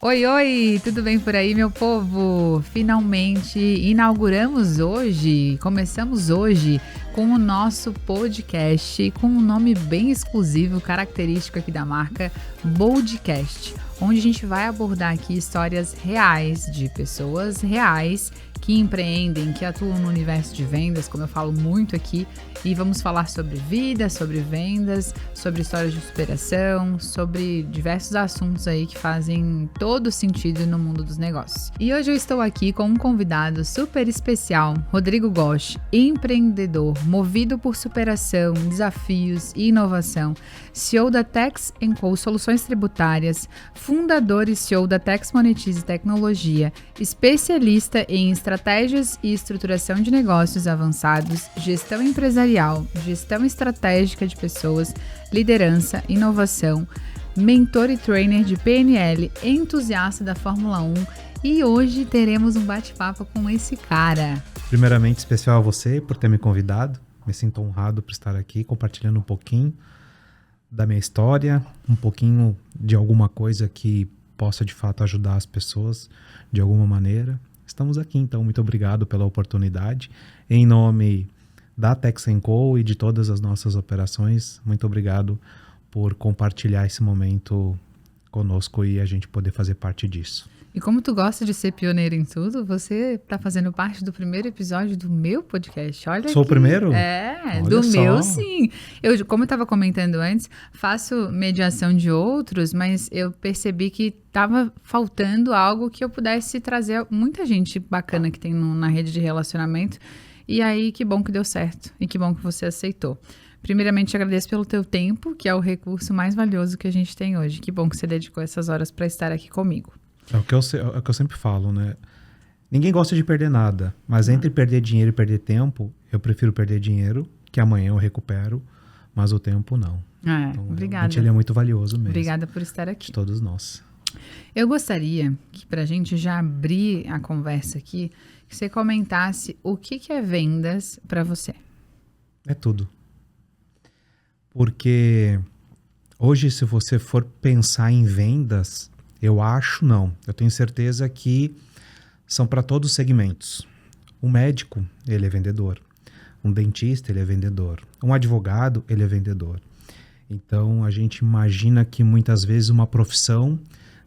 Oi, oi, tudo bem por aí, meu povo? Finalmente começamos hoje com o nosso podcast com um nome bem exclusivo, característico aqui da marca, Boldcast, onde a gente vai abordar aqui histórias reais de pessoas reais que empreendem, que atuam no universo de vendas, como eu falo muito aqui, e vamos falar sobre vida, sobre vendas, sobre histórias de superação, sobre diversos assuntos aí que fazem todo sentido no mundo dos negócios. E hoje eu estou aqui com um convidado super especial, Rodrigo Gosch, empreendedor, movido por superação, desafios e inovação, CEO da Tex & Co Soluções Tributárias, fundador e CEO da Tex Monetize Tecnologia, especialista em estratégias e estruturação de negócios avançados, gestão empresarial, gestão estratégica de pessoas, liderança, inovação, mentor e trainer de PNL, entusiasta da Fórmula 1, e hoje teremos um bate-papo com esse cara. Primeiramente, especial a você por ter me convidado. Me sinto honrado por estar aqui compartilhando um pouquinho da minha história, um pouquinho de alguma coisa que possa de fato ajudar as pessoas de alguma maneira. Estamos aqui, então, muito obrigado pela oportunidade. Em nome da Tex & Co e de todas as nossas operações, muito obrigado por compartilhar esse momento conosco e a gente poder fazer parte disso. E como tu gosta de ser pioneiro em tudo, você está fazendo parte do primeiro episódio do meu podcast. Olha Sou o primeiro? É, olha do só. meu sim. Como eu estava comentando antes, faço mediação de outros, mas eu percebi que estava faltando algo que eu pudesse trazer muita gente bacana que tem na rede de relacionamento. E aí, que bom que deu certo e que bom que você aceitou. Primeiramente, agradeço pelo teu tempo, que é o recurso mais valioso que a gente tem hoje. Que bom que você dedicou essas horas para estar aqui comigo. É o que eu sempre falo, né? Ninguém gosta de perder nada, mas entre perder dinheiro e perder tempo, eu prefiro perder dinheiro, que amanhã eu recupero, mas o tempo não. Então, obrigada. Ele é muito valioso mesmo. Obrigada por estar aqui. De todos nós. Eu gostaria que, para a gente já abrir a conversa aqui, que você comentasse o que é vendas para você. É tudo. Porque hoje, se você for pensar em vendas, eu tenho certeza que são para todos os segmentos. Um médico, ele é vendedor. Um dentista, ele é vendedor. Um advogado, ele é vendedor. Então, a gente imagina que muitas vezes uma profissão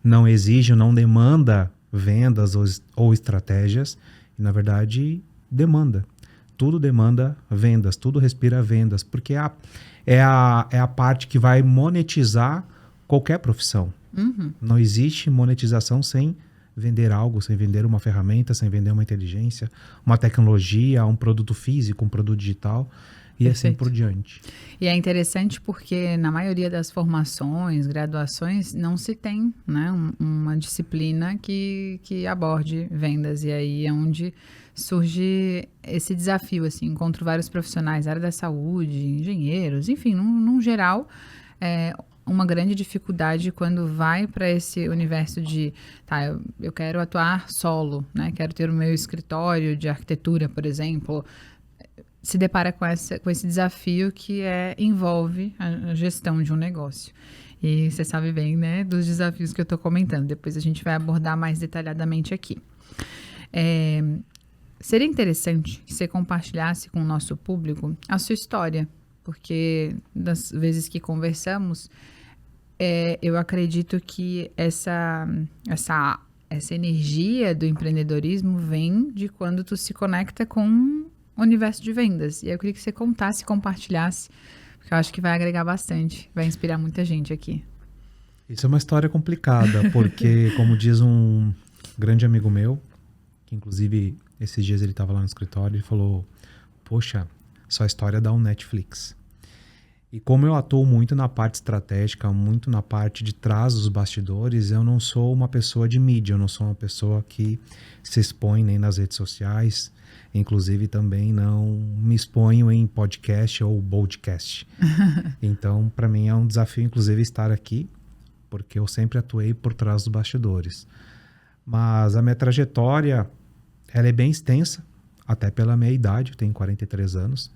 não exige ou não demanda vendas ou estratégias. E, na verdade, demanda. Tudo demanda vendas, tudo respira vendas. Porque é a parte que vai monetizar qualquer profissão. Uhum. Não existe monetização sem vender algo, sem vender uma ferramenta, sem vender uma inteligência, uma tecnologia, um produto físico, um produto digital e Perfeito. assim por diante. E é interessante porque na maioria das formações, graduações, não se tem, né, uma disciplina que aborde vendas. E aí é onde surge esse desafio. Assim, encontro vários profissionais da área da saúde, engenheiros, enfim, num geral, uma grande dificuldade quando vai para esse universo de, eu quero atuar solo, né? Quero ter o meu escritório de arquitetura, por exemplo, se depara com esse desafio que envolve a gestão de um negócio. E você sabe bem, né, dos desafios que eu estou comentando. Depois a gente vai abordar mais detalhadamente aqui. Seria interessante que você compartilhasse com o nosso público a sua história, porque das vezes que conversamos, eu acredito que essa energia do empreendedorismo vem de quando tu se conecta com o universo de vendas. E eu queria que você contasse, compartilhasse, porque eu acho que vai agregar bastante, vai inspirar muita gente aqui. Isso é uma história complicada, porque, como diz um grande amigo meu, que inclusive esses dias ele estava lá no escritório, ele falou, poxa, sua história dá um Netflix. E como eu atuo muito na parte estratégica, muito na parte de trás dos bastidores, eu não sou uma pessoa de mídia, eu não sou uma pessoa que se expõe nem nas redes sociais, inclusive também não me exponho em podcast ou podcast. Então, para mim é um desafio, inclusive, estar aqui, porque eu sempre atuei por trás dos bastidores. Mas a minha trajetória, ela é bem extensa, até pela minha idade, eu tenho 43 anos.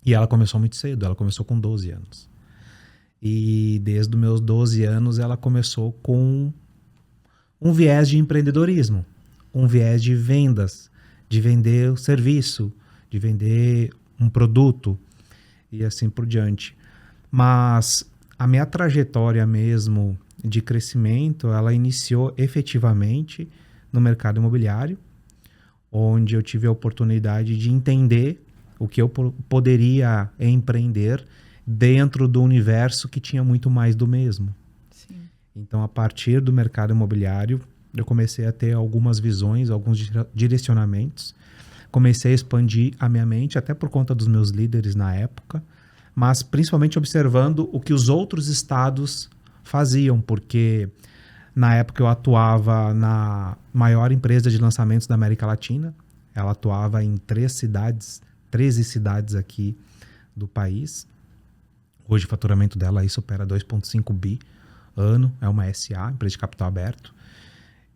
E ela começou muito cedo, ela começou com 12 anos. E desde os meus 12 anos ela começou com um viés de empreendedorismo, um viés de vendas, de vender o serviço, de vender um produto e assim por diante. Mas a minha trajetória mesmo de crescimento, ela iniciou efetivamente no mercado imobiliário, onde eu tive a oportunidade de entender o que eu poderia empreender dentro do universo que tinha muito mais do mesmo. Sim. Então, a partir do mercado imobiliário, eu comecei a ter algumas visões, alguns direcionamentos. Comecei a expandir a minha mente, até por conta dos meus líderes na época, mas principalmente observando o que os outros estados faziam, porque na época eu atuava na maior empresa de lançamentos da América Latina. Ela atuava em 13 cidades aqui do país. Hoje o faturamento dela aí supera 2,5 bi ano, é uma SA, empresa de capital aberto.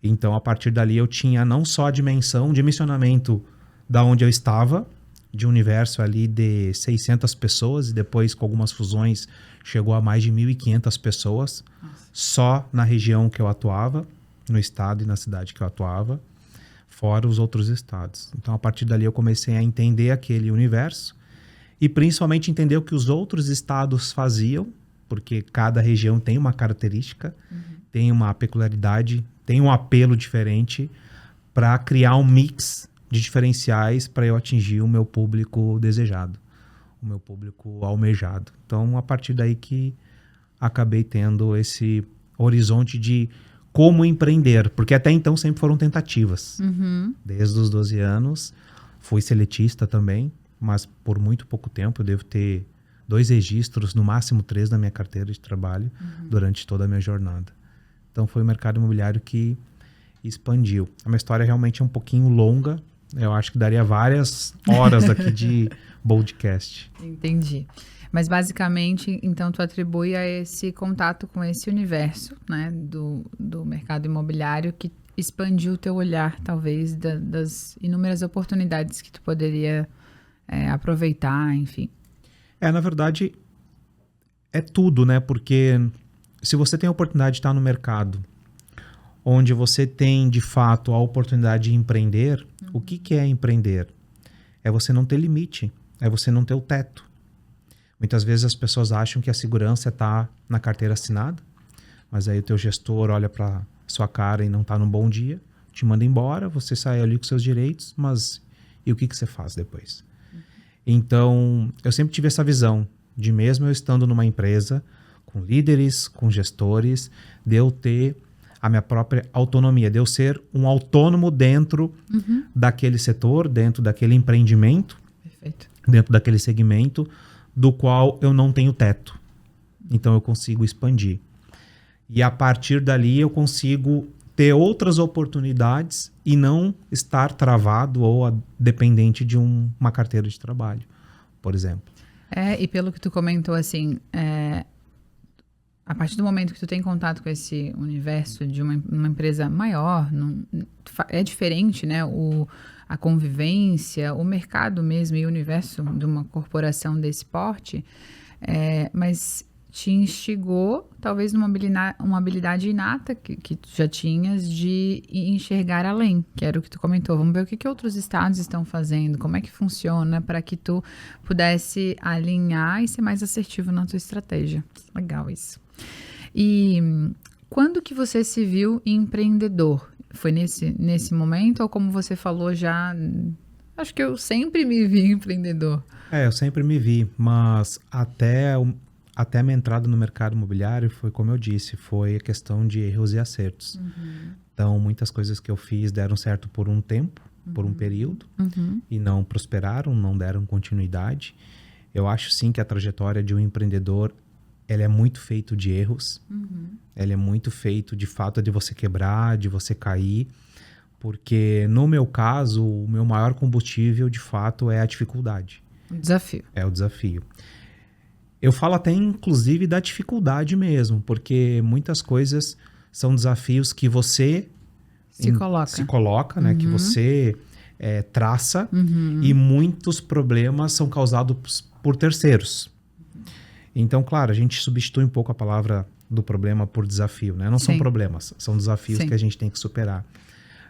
Então, a partir dali, eu tinha não só a dimensão de missionamento da onde eu estava, de um universo ali de 600 pessoas, e depois, com algumas fusões, chegou a mais de 1.500 pessoas, só na região que eu atuava, no estado e na cidade que eu atuava, fora os outros estados. Então, a partir dali, eu comecei a entender aquele universo e, principalmente, entender o que os outros estados faziam, porque cada região tem uma característica, tem uma peculiaridade, tem um apelo diferente para criar um mix de diferenciais para eu atingir o meu público desejado, o meu público almejado. Então, a partir daí que acabei tendo esse horizonte de como empreender, porque até então sempre foram tentativas. Desde os 12 anos, fui seletista também, mas por muito pouco tempo, eu devo ter 2 registros, no máximo 3 na minha carteira de trabalho durante toda a minha jornada. Então foi o mercado imobiliário que expandiu. A minha história realmente é um pouquinho longa, eu acho que daria várias horas aqui de podcast. Entendi. Mas basicamente, então, tu atribui a esse contato com esse universo, né, do mercado imobiliário que expandiu o teu olhar, talvez, das inúmeras oportunidades que tu poderia aproveitar, enfim. Na verdade, é tudo, né? Porque se você tem a oportunidade de estar no mercado, onde você tem, de fato, a oportunidade de empreender, o que é empreender? É você não ter limite, é você não ter o teto. Muitas vezes as pessoas acham que a segurança está na carteira assinada, mas aí o teu gestor olha para sua cara e não está num bom dia, te manda embora, você sai ali com seus direitos, mas e o que você faz depois? Então, eu sempre tive essa visão de, mesmo eu estando numa empresa, com líderes, com gestores, de eu ter a minha própria autonomia, de eu ser um autônomo dentro daquele setor, dentro daquele empreendimento, Perfeito. dentro daquele segmento, do qual eu não tenho teto. Então, eu consigo expandir. E a partir dali, eu consigo ter outras oportunidades e não estar travado ou dependente de uma carteira de trabalho, por exemplo. E pelo que tu comentou, assim, a partir do momento que tu tem contato com esse universo de uma empresa maior, é diferente, né? A convivência, o mercado mesmo e o universo de uma corporação desse porte, mas te instigou, talvez, uma habilidade inata que tu já tinhas de enxergar além, que era o que tu comentou. Vamos ver o que outros estados estão fazendo, como é que funciona, para que tu pudesse alinhar e ser mais assertivo na tua estratégia. Legal isso. E quando que você se viu empreendedor? Foi nesse momento ou, como você falou, já... Acho que eu sempre me vi empreendedor. Eu sempre me vi, mas até a minha entrada no mercado imobiliário foi, como eu disse, foi a questão de erros e acertos. Então, muitas coisas que eu fiz deram certo por um tempo, por um período, e não prosperaram, não deram continuidade. Eu acho, sim, que a trajetória de um empreendedor, ela é muito feito de erros. Ela é muito feito, de fato, de você quebrar, de você cair. Porque, no meu caso, o meu maior combustível, de fato, é a dificuldade. O desafio. É o desafio. Eu falo até, inclusive, da dificuldade mesmo, porque muitas coisas são desafios que você se coloca, né? Que você traça, e muitos problemas são causados por terceiros. Então, claro, a gente substitui um pouco a palavra do problema por desafio, né? Não são Sim. problemas, são desafios Sim. que a gente tem que superar.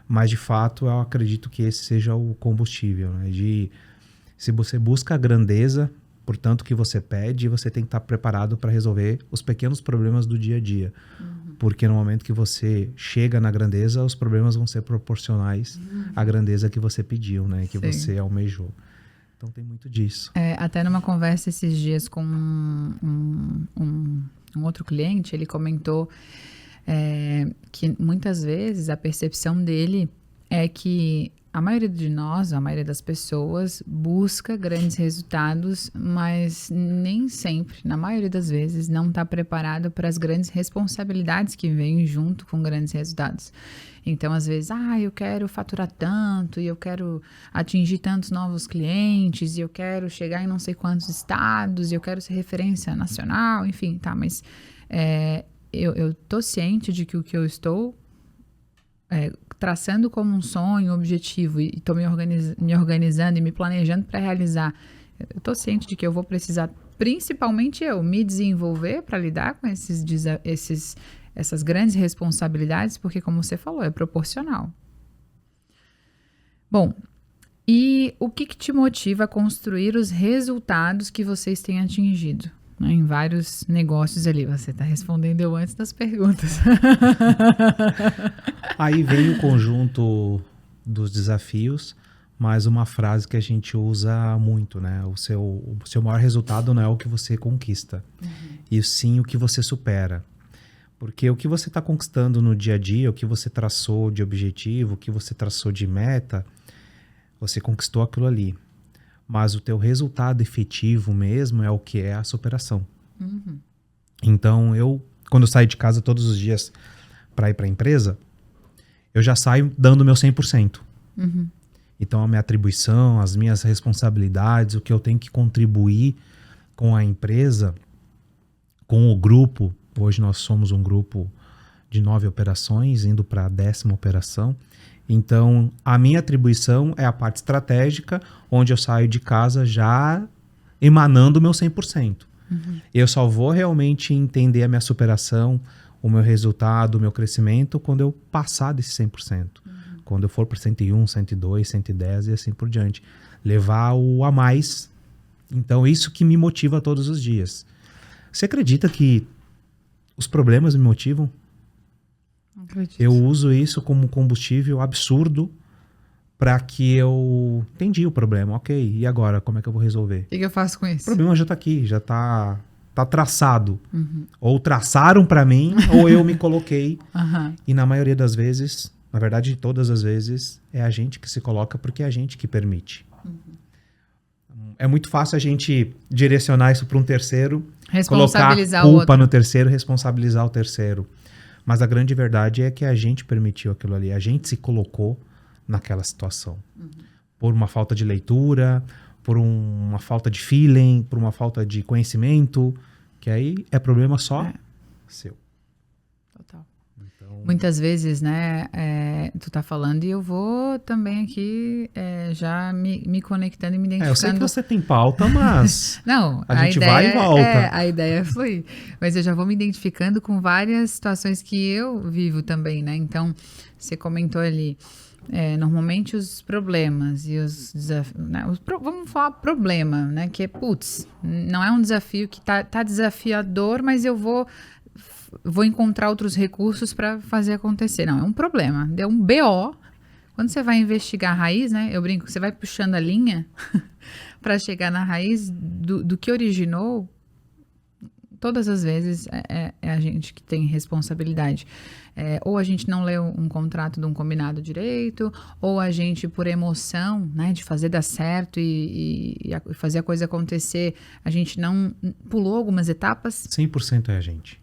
Mas, de fato, eu acredito que esse seja o combustível, né? Se você busca a grandeza, portanto, que você pede, você tem que estar preparado para resolver os pequenos problemas do dia a dia. Porque no momento que você chega na grandeza, os problemas vão ser proporcionais à grandeza que você pediu, né? Que Sim. você almejou. Então tem muito disso. Até numa conversa esses dias com um outro cliente, ele comentou que muitas vezes a percepção dele é que a maioria de nós, a maioria das pessoas, busca grandes resultados, mas nem sempre, na maioria das vezes, não está preparado para as grandes responsabilidades que vêm junto com grandes resultados. Então, às vezes, eu quero faturar tanto, e eu quero atingir tantos novos clientes, e eu quero chegar em não sei quantos estados, e eu quero ser referência nacional, enfim, tá, mas eu tô ciente de que o que eu estou traçando como um sonho, um objetivo, e estou me organizando e me planejando para realizar, eu estou ciente de que eu vou precisar, principalmente me desenvolver para lidar com essas grandes responsabilidades, porque, como você falou, é proporcional. Bom, e o que te motiva a construir os resultados que vocês têm atingido? Em vários negócios ali. Você está respondendo eu antes das perguntas. Aí vem o conjunto dos desafios, mas uma frase que a gente usa muito, né? O seu maior resultado não é o que você conquista, e sim o que você supera. Porque o que você está conquistando no dia a dia, o que você traçou de objetivo, o que você traçou de meta, você conquistou aquilo ali. Mas o teu resultado efetivo mesmo é o que é a superação. Então, quando eu saio de casa todos os dias para ir para a empresa, eu já saio dando o meu 100%. Então, a minha atribuição, as minhas responsabilidades, o que eu tenho que contribuir com a empresa, com o grupo. Hoje nós somos um grupo de 9 operações, indo para a 10ª operação. Então, a minha atribuição é a parte estratégica, onde eu saio de casa já emanando o meu 100%. Eu só vou realmente entender a minha superação, o meu resultado, o meu crescimento, quando eu passar desse 100%. Quando eu for para 101, 102, 110 e assim por diante. Levar o a mais. Então, isso que me motiva todos os dias. Você acredita que os problemas me motivam? Acredito. Eu uso isso como combustível absurdo para que eu entendi o problema. Ok, e agora? Como é que eu vou resolver? O que eu faço com isso? O problema já está aqui, já está traçado. Ou traçaram para mim, ou eu me coloquei. E na maioria das vezes, na verdade, todas as vezes, é a gente que se coloca porque é a gente que permite. É muito fácil a gente direcionar isso para um terceiro, colocar culpa no terceiro, responsabilizar o terceiro. Mas a grande verdade é que a gente permitiu aquilo ali, a gente se colocou naquela situação. Por uma falta de leitura, por uma falta de feeling, por uma falta de conhecimento, que aí é problema só seu. Total. Então, Muitas vezes, né, tu tá falando e eu vou também aqui já me conectando e me identificando. eu sei que você tem pauta, mas não, a gente vai e volta. A ideia foi, mas eu já vou me identificando com várias situações que eu vivo também, né? Então, você comentou ali, normalmente os problemas e os desafios, né? Vamos falar problema, né? Que é, não é um desafio que tá desafiador, mas eu vou encontrar outros recursos para fazer acontecer. Não, é um problema, é um BO. Quando você vai investigar a raiz, né? Eu brinco, você vai puxando a linha para chegar na raiz do que originou. Todas as vezes é a gente que tem responsabilidade. Ou a gente não leu um contrato de um combinado direito, ou a gente, por emoção, né, de fazer dar certo e fazer a coisa acontecer, a gente não pulou algumas etapas. 100% é a gente.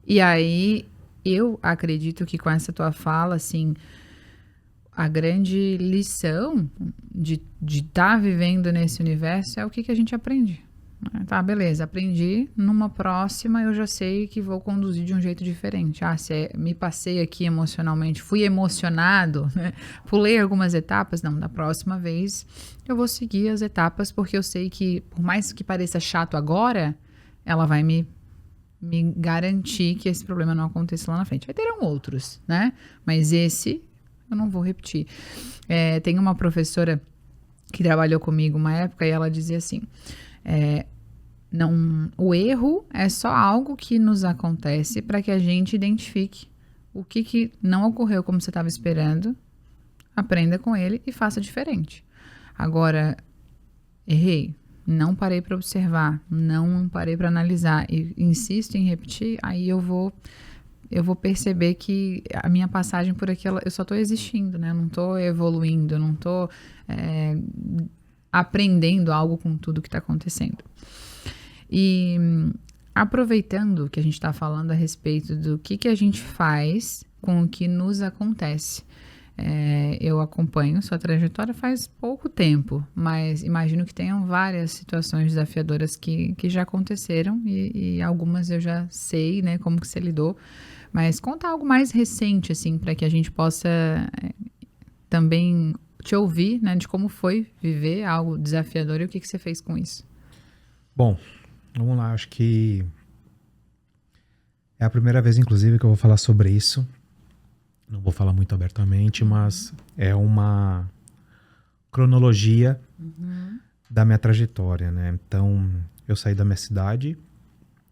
E aí, eu acredito que com essa tua fala, assim, a grande lição de estar vivendo nesse universo é o que a gente aprende. Tá, beleza, aprendi, numa próxima eu já sei que vou conduzir de um jeito diferente. Se me passei aqui emocionalmente, fui emocionado, né? Pulei algumas etapas, não, da próxima vez eu vou seguir as etapas, porque eu sei que, por mais que pareça chato agora, ela vai me garantir que esse problema não aconteça lá na frente. Aí terão outros, né? Mas esse eu não vou repetir. Tem uma professora que trabalhou comigo uma época e ela dizia assim, o erro é só algo que nos acontece para que a gente identifique o que não ocorreu como você estava esperando, aprenda com ele e faça diferente. Agora, errei, não parei para observar, não parei para analisar e insisto em repetir, aí eu vou perceber que a minha passagem por aquilo, eu só estou existindo, né? Eu não estou evoluindo, eu não estou aprendendo algo com tudo que está acontecendo. E aproveitando que a gente está falando a respeito do que a gente faz com o que nos acontece. Eu acompanho sua trajetória faz pouco tempo, mas imagino que tenham várias situações desafiadoras que já aconteceram e algumas eu já sei, né, como que você lidou. Mas conta algo mais recente, assim, para que a gente possa também te ouvir, né, de como foi viver algo desafiador e o que você fez com isso. Bom, vamos lá, acho que é a primeira vez, inclusive, que eu vou falar sobre isso. Não vou falar muito abertamente, mas é uma cronologia da minha trajetória, né? Então, eu saí da minha cidade,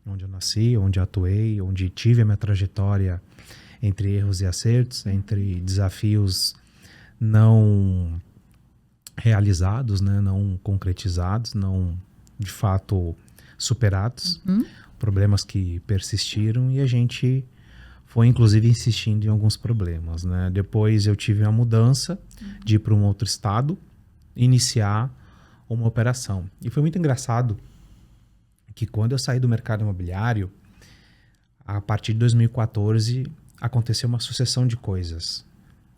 onde eu nasci, onde eu atuei, onde tive a minha trajetória entre erros e acertos, entre desafios não realizados, né? Não concretizados, não de fato superados, problemas que persistiram e a gente foi inclusive insistindo em alguns problemas, né? Depois eu tive uma mudança de ir para um outro estado, iniciar uma operação. E foi muito engraçado que quando eu saí do mercado imobiliário, a partir de 2014, aconteceu uma sucessão de coisas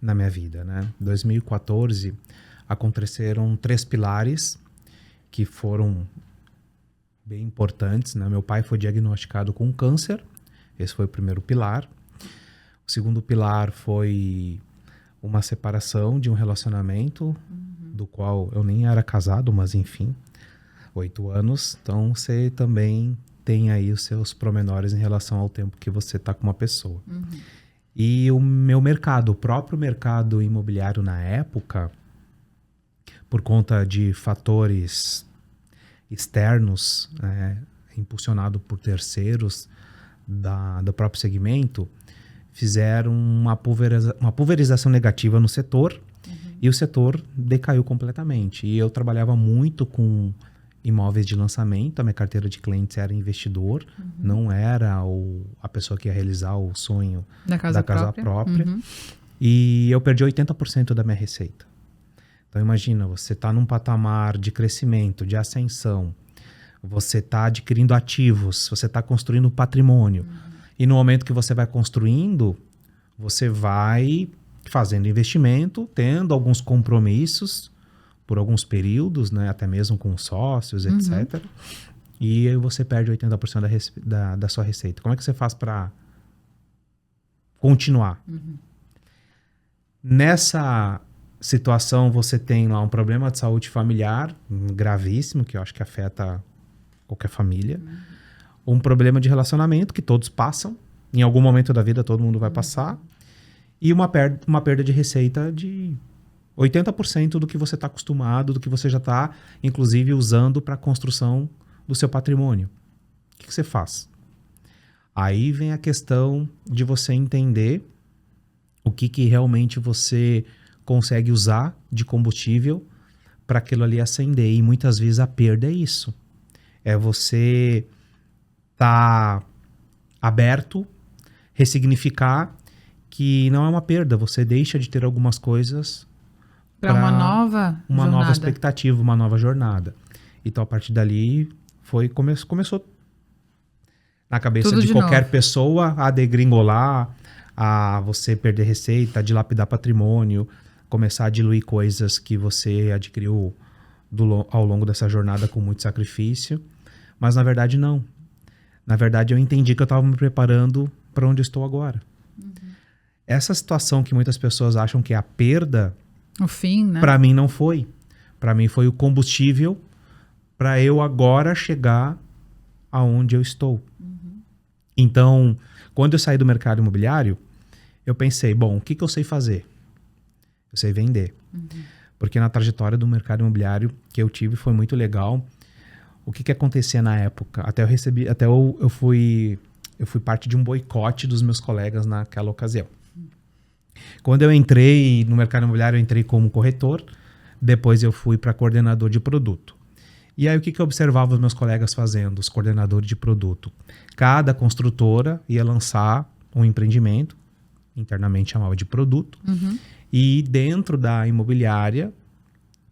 na minha vida, né? Em 2014, aconteceram 3 pilares que foram bem importantes, né? Meu pai foi diagnosticado com câncer, esse foi o primeiro pilar. O segundo pilar foi uma separação de um relacionamento, do qual eu nem era casado, mas enfim, 8 anos. Então, você também tem aí os seus promenores em relação ao tempo que você está com uma pessoa. E o meu mercado, o próprio mercado imobiliário na época, por conta de fatores externos, impulsionado por terceiros do próprio segmento, fizeram uma pulverização negativa no setor e o setor decaiu completamente. E eu trabalhava muito com imóveis de lançamento, a minha carteira de clientes era investidor, não era a pessoa que ia realizar o sonho da casa própria. E eu perdi 80% da minha receita. Então imagina, você está num patamar de crescimento, de ascensão, você está adquirindo ativos, você está construindo patrimônio. E no momento que você vai construindo, você vai fazendo investimento, tendo alguns compromissos por alguns períodos, né, até mesmo com sócios, etc. E aí você perde 80% da sua receita. Como é que você faz para continuar? Nessa situação, você tem lá um problema de saúde familiar gravíssimo, que eu acho que afeta qualquer família. Um problema de relacionamento, que todos passam. Em algum momento da vida, todo mundo vai passar. E uma perda de receita de 80% do que você está acostumado, do que você já está, inclusive, usando para a construção do seu patrimônio. O que você faz? Aí vem a questão de você entender o que realmente você consegue usar de combustível para aquilo ali acender. E muitas vezes a perda é isso. É você estar aberto, ressignificar que não é uma perda. Você deixa de ter algumas coisas para uma nova expectativa, uma nova jornada. Então, a partir dali, começou na cabeça tudo de qualquer novo. pessoa a degringolar, a você perder receita, a dilapidar patrimônio, começar a diluir coisas que você adquiriu ao longo dessa jornada com muito sacrifício. Mas, na verdade, não. Na verdade, eu entendi que eu estava me preparando para onde eu estou agora. Essa situação que muitas pessoas acham que é a perda, o fim, né? Para mim não foi. Para mim foi o combustível para eu agora chegar aonde eu estou. Então, quando eu saí do mercado imobiliário, eu pensei, bom, o que eu sei fazer? Eu sei vender. Porque na trajetória do mercado imobiliário que eu tive foi muito legal. O que acontecia na época? Eu fui parte de um boicote dos meus colegas naquela ocasião. Quando eu entrei no mercado imobiliário, eu entrei como corretor, depois eu fui para coordenador de produto. E aí o que eu observava os meus colegas fazendo, os coordenadores de produto? Cada construtora ia lançar um empreendimento, internamente chamava de produto, e dentro da imobiliária,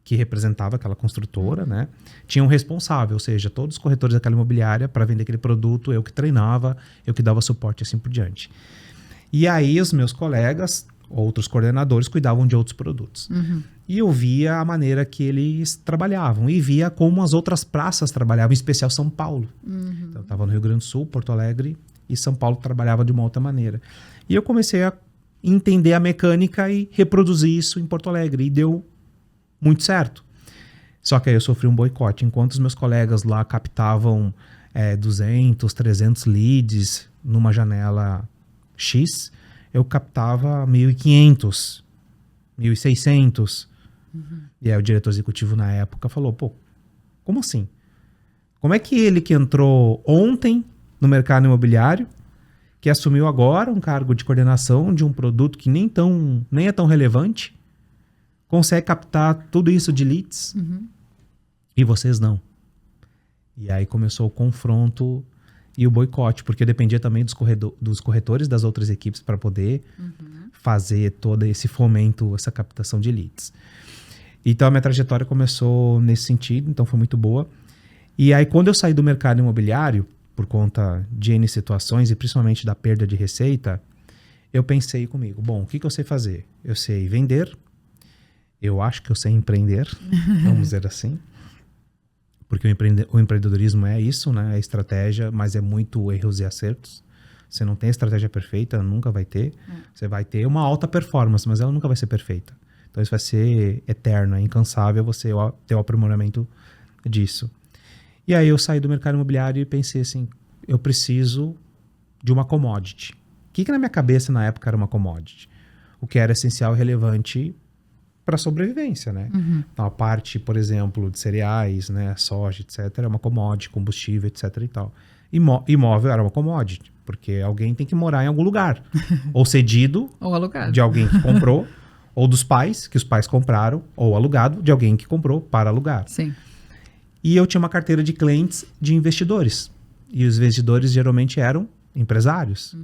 que representava aquela construtora, né, tinha um responsável, ou seja, todos os corretores daquela imobiliária, para vender aquele produto, eu que treinava, eu que dava suporte assim por diante. E aí os meus colegas, outros coordenadores, cuidavam de outros produtos. E eu via a maneira que eles trabalhavam e via como as outras praças trabalhavam, em especial São Paulo. Então, eu estava no Rio Grande do Sul, Porto Alegre, e São Paulo trabalhava de uma outra maneira. E eu comecei a entender a mecânica e reproduzir isso em Porto Alegre. E deu muito certo. Só que aí eu sofri um boicote. Enquanto os meus colegas lá captavam 200, 300 leads numa janela X, eu captava 1.500, 1.600. E aí o diretor executivo na época falou, pô, como assim? Como é que ele que entrou ontem no mercado imobiliário, que assumiu agora um cargo de coordenação de um produto que nem é tão relevante, consegue captar tudo isso de leads e vocês não? E aí começou o confronto e o boicote, porque eu dependia também dos corretores das outras equipes para poder fazer todo esse fomento, essa captação de leads. Então a minha trajetória começou nesse sentido, então foi muito boa. E aí quando eu saí do mercado imobiliário, por conta de N situações e principalmente da perda de receita, eu pensei comigo, bom, o que eu sei fazer? Eu sei vender, eu acho que eu sei empreender, vamos dizer assim, porque o empreendedorismo é isso, né? É estratégia, mas é muito erros e acertos. Você não tem a estratégia perfeita, nunca vai ter. Você vai ter uma alta performance, mas ela nunca vai ser perfeita. Então isso vai ser eterno, é incansável você ter o aprimoramento disso. E aí eu saí do mercado imobiliário e pensei assim, eu preciso de uma commodity. O que na minha cabeça na época era uma commodity? O que era essencial e relevante para a sobrevivência, né? Então, a parte, por exemplo, de cereais, né, soja, etc., é uma commodity, combustível, etc. e tal. Imóvel era uma commodity, porque alguém tem que morar em algum lugar. Ou cedido, ou alugado, de alguém que comprou, ou dos pais, que os pais compraram, ou alugado, de alguém que comprou para alugar. Sim. E eu tinha uma carteira de clientes de investidores. E os investidores geralmente eram empresários.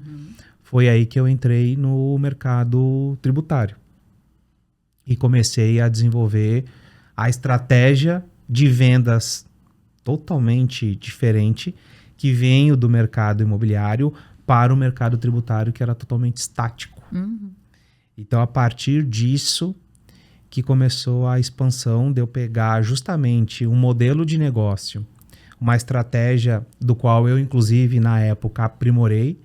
Foi aí que eu entrei no mercado tributário. E comecei a desenvolver a estratégia de vendas totalmente diferente que veio do mercado imobiliário para o mercado tributário, que era totalmente estático. Então, a partir disso que começou a expansão de eu pegar justamente um modelo de negócio, uma estratégia do qual eu, inclusive, na época, aprimorei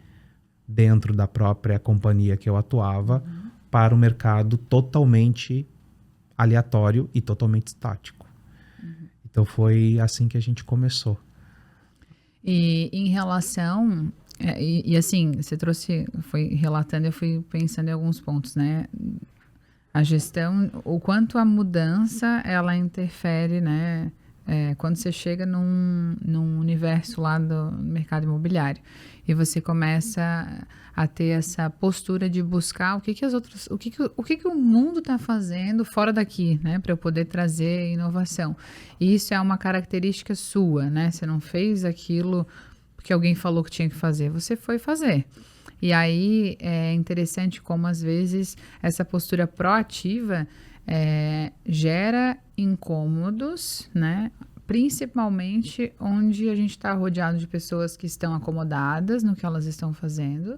dentro da própria companhia que eu atuava, para o mercado totalmente aleatório e totalmente estático. Então foi assim que a gente começou. E em relação... E assim, você foi relatando, eu fui pensando em alguns pontos, né? A gestão, o quanto a mudança, ela interfere, né? Quando você chega num universo lá do mercado imobiliário e você começa a ter essa postura de buscar o que o mundo está fazendo fora daqui, né, para eu poder trazer inovação. E isso é uma característica sua, né? Você não fez aquilo porque alguém falou que tinha que fazer, você foi fazer. E aí é interessante como às vezes essa postura proativa gera incômodos, né? Principalmente onde a gente está rodeado de pessoas que estão acomodadas no que elas estão fazendo,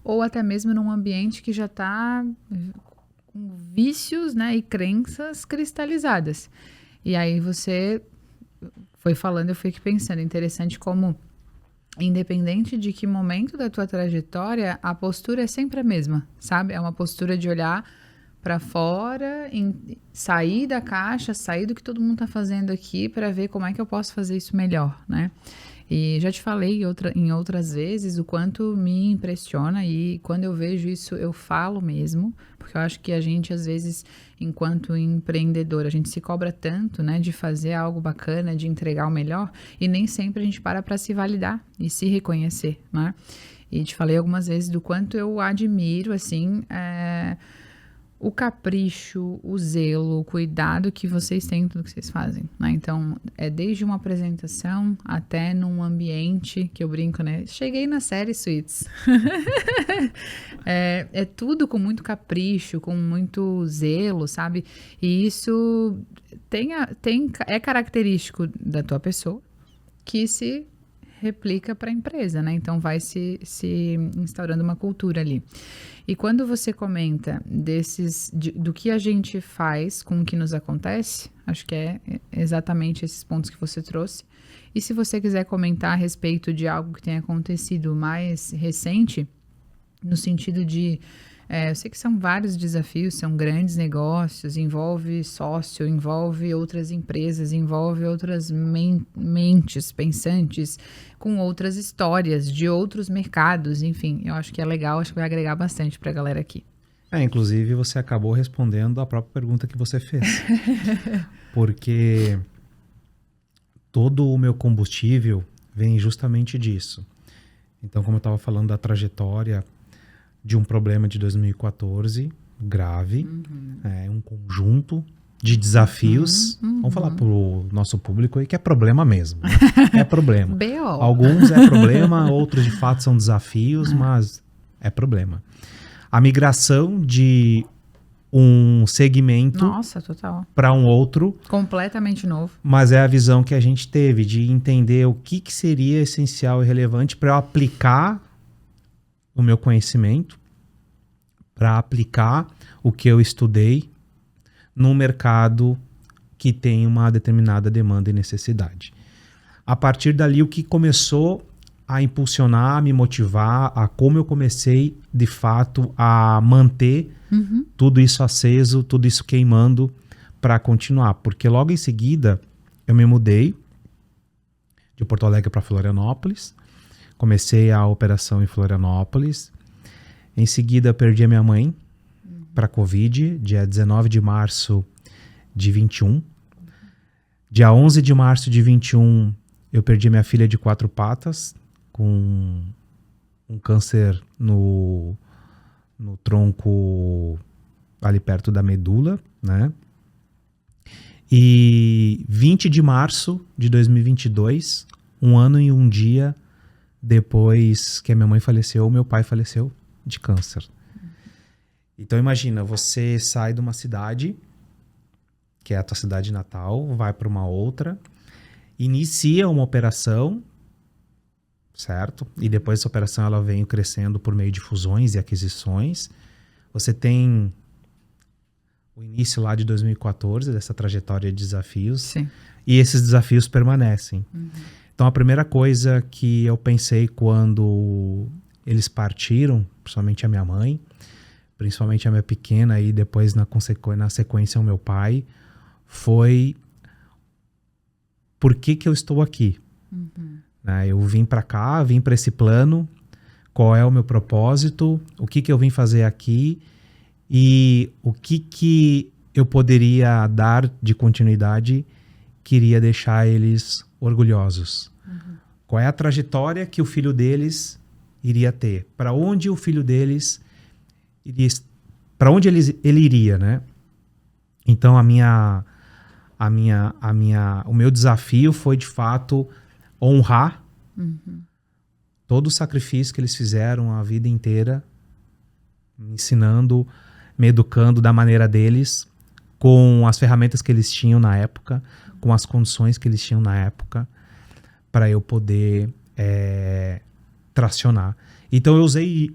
ou até mesmo num ambiente que já está com vícios, né, e crenças cristalizadas. E aí você foi falando, eu fui aqui pensando, interessante como, independente de que momento da tua trajetória, a postura é sempre a mesma, sabe? É uma postura de olhar para fora, sair da caixa, sair do que todo mundo está fazendo aqui para ver como é que eu posso fazer isso melhor, né? E já te falei em outras vezes o quanto me impressiona, e quando eu vejo isso eu falo mesmo, porque eu acho que a gente às vezes, enquanto empreendedor, a gente se cobra tanto, né, de fazer algo bacana, de entregar o melhor, e nem sempre a gente para se validar e se reconhecer, né? E te falei algumas vezes do quanto eu admiro, assim, o capricho, o zelo, o cuidado que vocês têm em tudo que vocês fazem, né? Então, é desde uma apresentação até num ambiente, que eu brinco, né? Cheguei na série Suits. É tudo com muito capricho, com muito zelo, sabe? E isso é característico da tua pessoa, que se replica para a empresa, né? Então vai se instaurando uma cultura ali. E quando você comenta do que a gente faz com o que nos acontece, acho que é exatamente esses pontos que você trouxe. E se você quiser comentar a respeito de algo que tenha acontecido mais recente, no sentido de eu sei que são vários desafios, são grandes negócios, envolve sócio, envolve outras empresas, envolve outras mentes pensantes, com outras histórias de outros mercados, enfim, eu acho que é legal, acho que vai agregar bastante para a galera aqui. Inclusive você acabou respondendo a própria pergunta que você fez. Porque todo o meu combustível vem justamente disso. Então, como eu estava falando da trajetória de um problema de 2014, grave, um conjunto de desafios. Vamos falar para o nosso público aí que é problema mesmo, né? É problema. Alguns é problema, outros de fato são desafios, mas é problema. A migração de um segmento para um outro. Completamente novo. Mas é a visão que a gente teve de entender o que seria essencial e relevante para eu aplicar o meu conhecimento, para aplicar o que eu estudei num mercado que tem uma determinada demanda e necessidade. A partir dali, o que começou a impulsionar, a me motivar, a como eu comecei, de fato, a manter tudo isso aceso, tudo isso queimando para continuar. Porque logo em seguida, eu me mudei de Porto Alegre para Florianópolis. Comecei a operação em Florianópolis. Em seguida, perdi a minha mãe para Covid, dia 19 de março de 21. Dia 11 de março de 21, eu perdi minha filha de 4 patas, com um câncer no tronco ali perto da medula, né? E 20 de março de 2022, um ano e um dia depois que a minha mãe faleceu, meu pai faleceu de câncer. Então imagina, você sai de uma cidade, que é a tua cidade natal, vai para uma outra, inicia uma operação, certo? E depois essa operação ela vem crescendo por meio de fusões e aquisições. Você tem o início lá de 2014, dessa trajetória de desafios. Sim. E esses desafios permanecem. Então a primeira coisa que eu pensei quando eles partiram, principalmente a minha mãe, principalmente a minha pequena e depois na sequência o meu pai, foi por que eu estou aqui? Eu vim para cá, vim para esse plano, qual é o meu propósito, o que eu vim fazer aqui e o que eu poderia dar de continuidade que iria deixar eles orgulhosos. Qual é a trajetória que o filho deles iria ter? Para onde o filho deles iria, para onde ele iria, né? Então o meu desafio foi de fato honrar todo o sacrifício que eles fizeram a vida inteira, me ensinando, me educando da maneira deles, com as ferramentas que eles tinham na época, com as condições que eles tinham na época, para eu poder tracionar. Então eu usei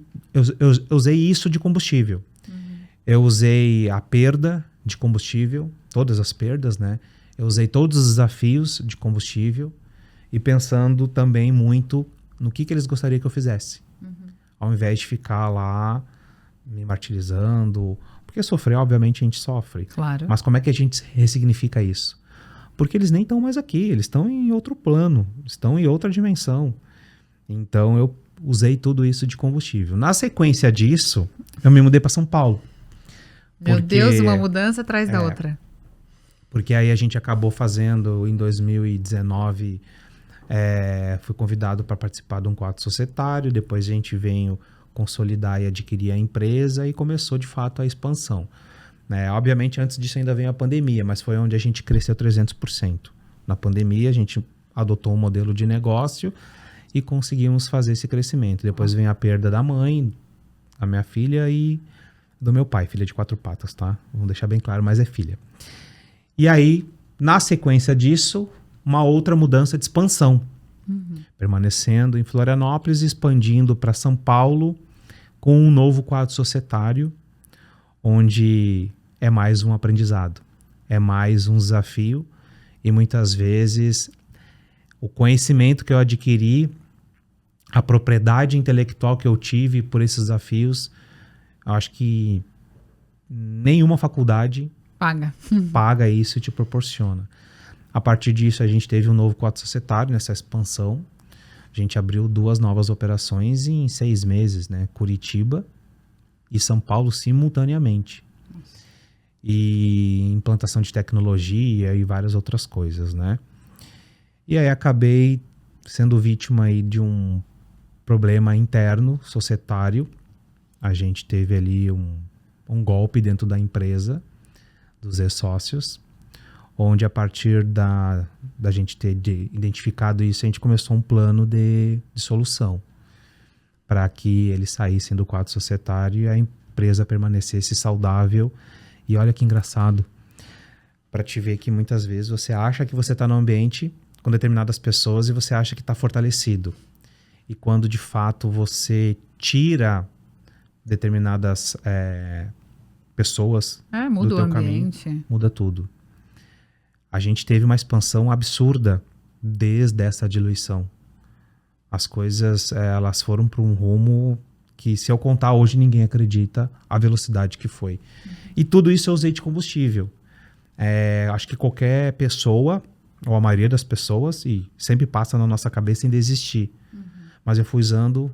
isso de combustível. Eu usei a perda de combustível, todas as perdas, né? Eu usei todos os desafios de combustível e pensando também muito no que eles gostariam que eu fizesse. Ao invés de ficar lá me martirizando, porque sofrer, obviamente, a gente sofre. Claro. Mas como é que a gente ressignifica isso? porque eles nem estão mais aqui, eles estão em outro plano, estão em outra dimensão. Então eu usei tudo isso de combustível. Na sequência disso, eu me mudei para São Paulo. Meu Deus, uma mudança atrás da outra. Porque aí a gente acabou fazendo, em 2019, fui convidado para participar de um quadro societário, depois a gente veio consolidar e adquirir a empresa e começou de fato a expansão. Obviamente antes disso ainda veio a pandemia, mas foi onde a gente cresceu 300%. Na pandemia a gente adotou um modelo de negócio e conseguimos fazer esse crescimento. Depois vem a perda da mãe, da minha filha e do meu pai, filha de 4 patas, tá? Vamos deixar bem claro, mas é filha. E aí, na sequência disso, uma outra mudança de expansão. Permanecendo em Florianópolis, expandindo para São Paulo, com um novo quadro societário, onde é mais um aprendizado, é mais um desafio, e muitas vezes o conhecimento que eu adquiri, a propriedade intelectual que eu tive por esses desafios, eu acho que nenhuma faculdade paga isso e te proporciona. A partir disso, a gente teve um novo quadro societário nessa expansão. A gente abriu 2 novas operações em 6 meses, né? Curitiba e São Paulo simultaneamente. E implantação de tecnologia e várias outras coisas, né? E aí acabei sendo vítima aí de um problema interno, societário. A gente teve ali um golpe dentro da empresa, dos ex-sócios, onde a partir da gente ter identificado isso, a gente começou um plano de solução para que eles saíssem do quadro societário e a empresa permanecesse saudável. E olha que engraçado, para te ver que muitas vezes você acha que você está no ambiente com determinadas pessoas e você acha que está fortalecido. E quando de fato você tira determinadas pessoas muda do teu o ambiente. caminho, muda tudo. A gente teve uma expansão absurda desde essa diluição. As coisas, elas foram para um rumo que, se eu contar hoje, ninguém acredita a velocidade que foi. E tudo isso eu usei de combustível. Acho que qualquer pessoa, ou a maioria das pessoas, e sempre passa na nossa cabeça em desistir. Mas eu fui usando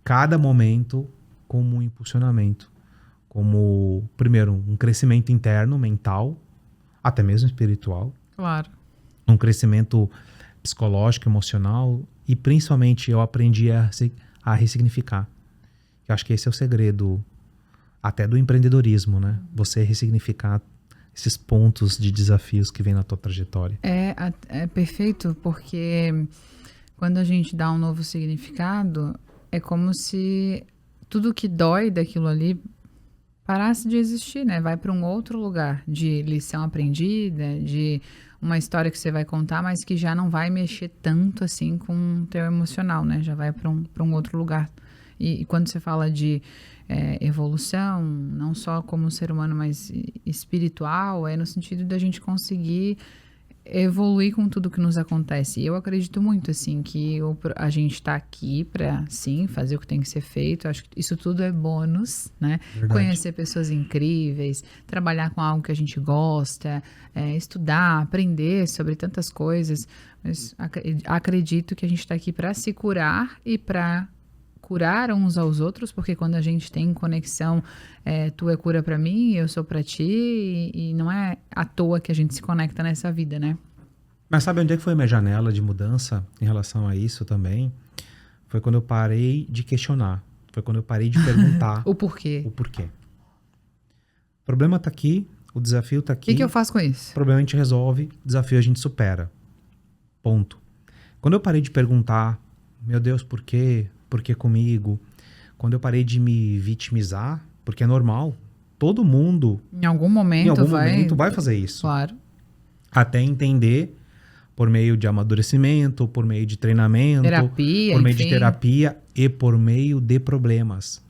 cada momento como um impulsionamento. Como, primeiro, um crescimento interno, mental, até mesmo espiritual. Claro. Um crescimento psicológico, emocional. E, principalmente, eu aprendi a ressignificar. Eu acho que esse é o segredo até do empreendedorismo, né? Você ressignificar esses pontos de desafios que vem na tua trajetória. É perfeito, porque quando a gente dá um novo significado, é como se tudo que dói daquilo ali parasse de existir, né? Vai para um outro lugar de lição aprendida, de uma história que você vai contar, mas que já não vai mexer tanto assim com o teu emocional, né? Já vai para um outro lugar. E quando você fala de evolução, não só como ser humano, mas espiritual, é no sentido da gente conseguir evoluir com tudo que nos acontece. E eu acredito muito, assim, que a gente está aqui para, sim, fazer o que tem que ser feito. Acho que isso tudo é bônus, né? Verdade. Conhecer pessoas incríveis, trabalhar com algo que a gente gosta, estudar, aprender sobre tantas coisas. Mas acredito que a gente está aqui para se curar e para curar uns aos outros, porque quando a gente tem conexão, tu é cura pra mim, eu sou pra ti, e não é à toa que a gente se conecta nessa vida, né? Mas sabe onde é que foi a minha janela de mudança em relação a isso também? Foi quando eu parei de questionar. Foi quando eu parei de perguntar o porquê. O problema tá aqui, o desafio tá aqui. O que eu faço com isso? O problema a gente resolve, o desafio a gente supera. Ponto. Quando eu parei de perguntar, meu Deus, por quê? Por que comigo? Quando eu parei de me vitimizar, porque é normal, todo mundo em algum momento vai fazer isso. Claro. Até entender, por meio de amadurecimento, por meio de treinamento, terapia, por meio enfim. de terapia e por meio de problemas.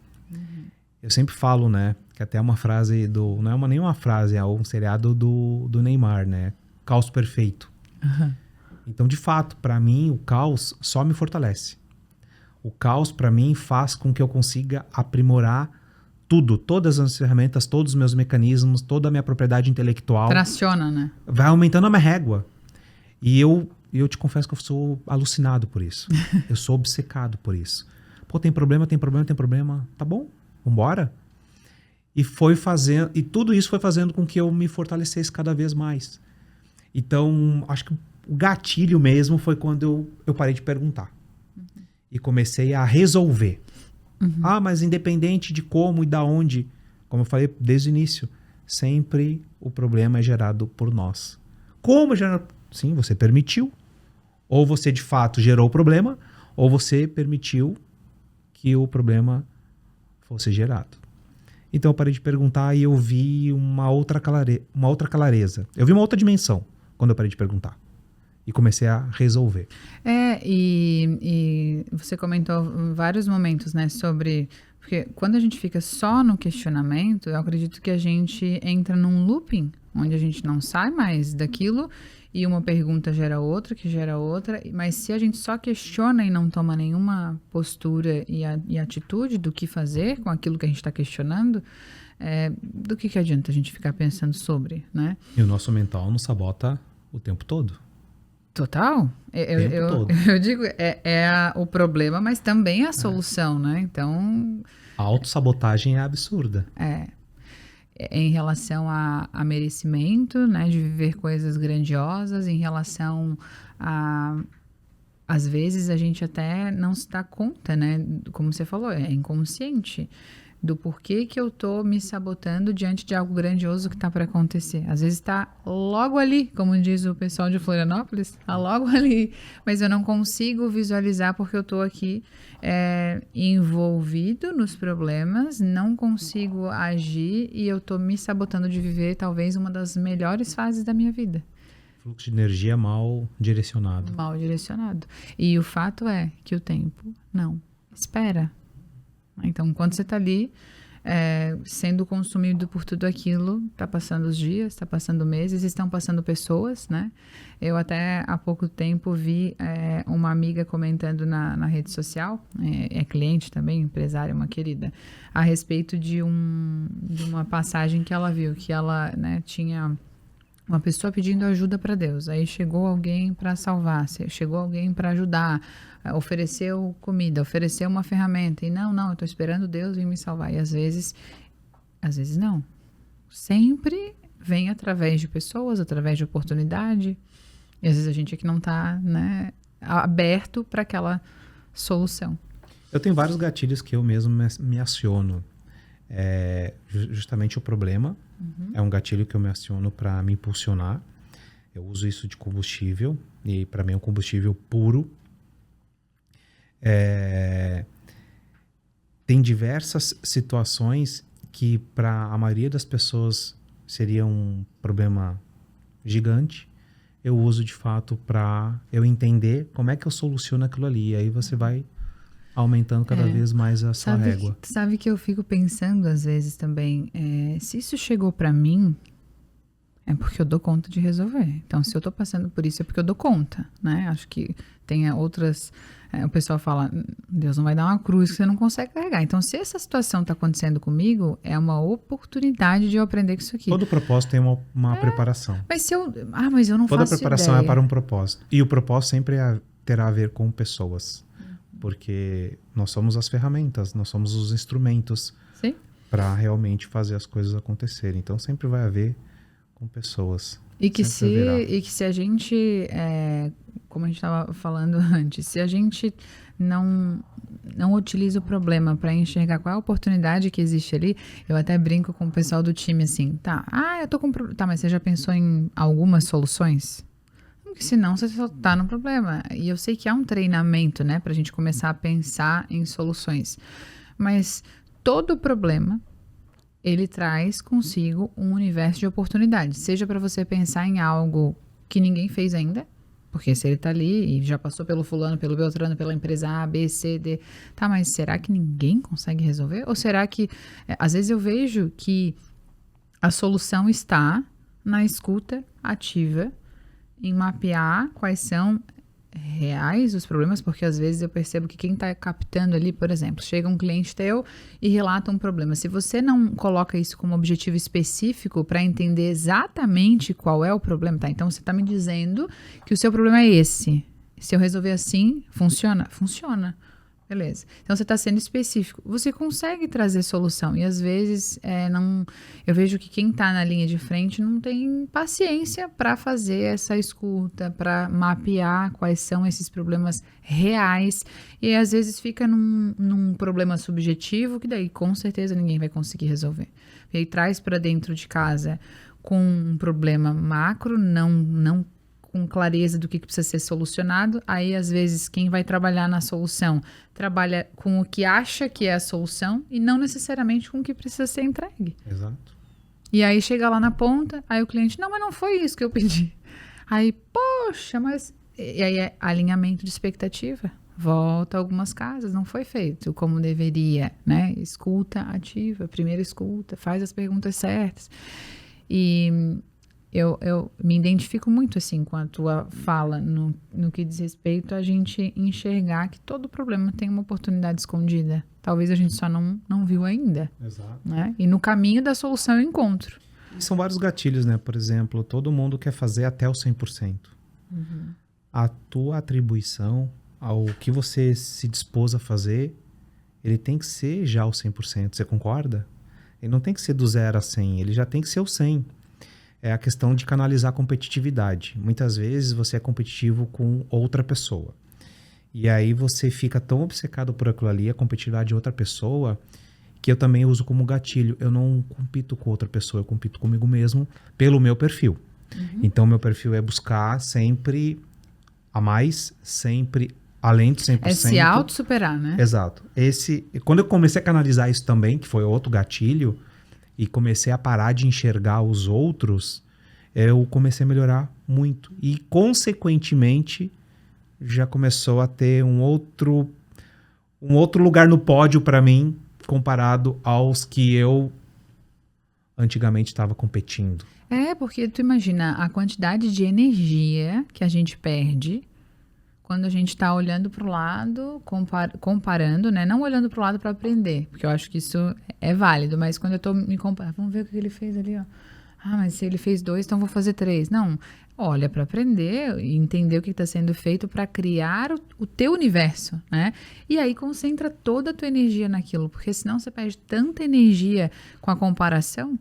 Eu sempre falo, né, que até uma frase não é nenhuma frase, é um seriado do Neymar, né? Caos perfeito. Então, de fato, para mim, o caos só me fortalece. O caos, para mim, faz com que eu consiga aprimorar tudo, todas as ferramentas, todos os meus mecanismos, toda a minha propriedade intelectual. Traciona, né? Vai aumentando a minha régua. E eu te confesso que eu sou alucinado por isso. Eu sou obcecado por isso. Pô, tem problema. Tá bom, vambora. E tudo isso foi fazendo com que eu me fortalecesse cada vez mais. Então, acho que o gatilho mesmo foi quando eu parei de perguntar. E comecei a resolver. Mas independente de como e da onde, como eu falei desde o início, sempre o problema é gerado por nós. Como gerar? Sim, você permitiu. Ou você de fato gerou o problema, ou você permitiu que o problema fosse gerado. Então eu parei de perguntar e eu vi uma outra clareza. Eu vi uma outra dimensão quando eu parei de perguntar. E comecei a resolver. E você comentou em vários momentos, né, sobre... Porque quando a gente fica só no questionamento, eu acredito que a gente entra num looping, onde a gente não sai mais daquilo e uma pergunta gera outra, que gera outra. Mas se a gente só questiona e não toma nenhuma postura e atitude do que fazer com aquilo que a gente está questionando, do que adianta a gente ficar pensando sobre, né? E o nosso mental nos sabota o tempo todo. Total. Eu digo, o problema, mas também a solução, né? Então... A autossabotagem é absurda. Em relação a merecimento, né? De viver coisas grandiosas, em relação a... Às vezes a gente até não se dá conta, né? Como você falou, é inconsciente do porquê que eu tô me sabotando diante de algo grandioso que tá para acontecer. Às vezes tá logo ali, como diz o pessoal de Florianópolis, tá logo ali, mas eu não consigo visualizar porque eu tô aqui envolvido nos problemas, não consigo agir e eu tô me sabotando de viver talvez uma das melhores fases da minha vida. Fluxo de energia mal direcionado. Mal direcionado. E o fato é que o tempo não espera. Então, enquanto você está ali, sendo consumido por tudo aquilo, está passando os dias, está passando meses, estão passando pessoas, né? Eu até há pouco tempo vi uma amiga comentando na rede social, é cliente também, empresária, uma querida, a respeito de uma passagem que ela viu, que ela, né, tinha... Uma pessoa pedindo ajuda para Deus. Aí chegou alguém para salvar, chegou alguém para ajudar, ofereceu comida, ofereceu uma ferramenta. E não, eu estou esperando Deus vir me salvar. E às vezes não. Sempre vem através de pessoas, através de oportunidade. E às vezes a gente é que não está, né, aberto para aquela solução. Eu tenho vários gatilhos que eu mesmo me aciono. Justamente o problema. É um gatilho que eu me aciono para me impulsionar. Eu uso isso de combustível e para mim é um combustível puro. Tem diversas situações que para a maioria das pessoas seria um problema gigante. Eu uso de fato para eu entender como é que eu soluciono aquilo ali. E aí você vai aumentando cada vez mais a sua régua. Sabe que eu fico pensando às vezes também, se isso chegou pra mim, é porque eu dou conta de resolver. Então, se eu tô passando por isso, é porque eu dou conta, né? Acho que tem outras... o pessoal fala, Deus não vai dar uma cruz que você não consegue carregar. Então, se essa situação tá acontecendo comigo, é uma oportunidade de eu aprender com isso aqui. Todo propósito tem uma preparação. Mas eu não Toda faço preparação ideia. é para um propósito. E o propósito sempre terá a ver com pessoas. Porque nós somos as ferramentas, nós somos os instrumentos para realmente fazer as coisas acontecerem. Então sempre vai haver com pessoas. E que se a gente, como a gente estava falando antes, se a gente não utiliza o problema para enxergar qual é a oportunidade que existe ali, eu até brinco com o pessoal do time assim, eu tô com tá, mas você já pensou em algumas soluções? Porque senão você só tá no problema. E eu sei que há um treinamento, né, pra gente começar a pensar em soluções. Mas todo problema, ele traz consigo um universo de oportunidades. Seja para você pensar em algo que ninguém fez ainda, porque se ele tá ali e já passou pelo fulano, pelo Beltrano, pela empresa A, B, C, D, tá, mas será que ninguém consegue resolver? Ou será que... às vezes eu vejo que a solução está na escuta ativa, em mapear quais são reais os problemas, porque às vezes eu percebo que quem está captando ali, por exemplo, chega um cliente teu e relata um problema. Se você não coloca isso como objetivo específico para entender exatamente qual é o problema, tá? Então você está me dizendo que o seu problema é esse. Se eu resolver assim, funciona? Funciona. Beleza. Então, você está sendo específico. Você consegue trazer solução. E, às vezes, eu vejo que quem está na linha de frente não tem paciência para fazer essa escuta, para mapear quais são esses problemas reais. E, às vezes, fica num problema subjetivo que daí, com certeza, ninguém vai conseguir resolver. E aí, traz para dentro de casa com um problema macro, não com clareza do que precisa ser solucionado. Aí, às vezes, quem vai trabalhar na solução trabalha com o que acha que é a solução e não necessariamente com o que precisa ser entregue. Exato. E aí chega lá na ponta, aí o cliente, não, mas não foi isso que eu pedi. Aí, poxa, mas... E aí é alinhamento de expectativa. Volta algumas casas, não foi feito como deveria, né? Escuta ativa, primeira escuta, faz as perguntas certas. E... Eu me identifico muito assim com a tua fala no que diz respeito a gente enxergar que todo problema tem uma oportunidade escondida. Talvez a gente só não viu ainda. Exato. Né? E no caminho da solução eu encontro. E são vários gatilhos, né? Por exemplo, todo mundo quer fazer até o 100%. Uhum. A tua atribuição ao que você se dispôs a fazer, ele tem que ser já o 100%. Você concorda? Ele não tem que ser do 0 a 100, ele já tem que ser o 100%. É a questão de canalizar a competitividade. Muitas vezes você é competitivo com outra pessoa. E aí você fica tão obcecado por aquilo ali, a competitividade de outra pessoa, que eu também uso como gatilho. Eu não compito com outra pessoa, eu compito comigo mesmo pelo meu perfil. Uhum. Então, meu perfil é buscar sempre a mais, sempre além de 100%. É se auto-superar, né? Exato. Quando eu comecei a canalizar isso também, que foi outro gatilho, e comecei a parar de enxergar os outros, eu comecei a melhorar muito. E, consequentemente, já começou a ter um outro lugar no pódio para mim, comparado aos que eu antigamente estava competindo. Porque tu imagina a quantidade de energia que a gente perde quando a gente está olhando para o lado, comparando, né? Não olhando para o lado para aprender, porque eu acho que isso é válido, mas quando eu estou me comparando, vamos ver o que ele fez ali, ó. Ah, mas se ele fez 2, então vou fazer 3. Não, olha para aprender e entender o que está sendo feito para criar o teu universo, né? E aí concentra toda a tua energia naquilo, porque senão você perde tanta energia com a comparação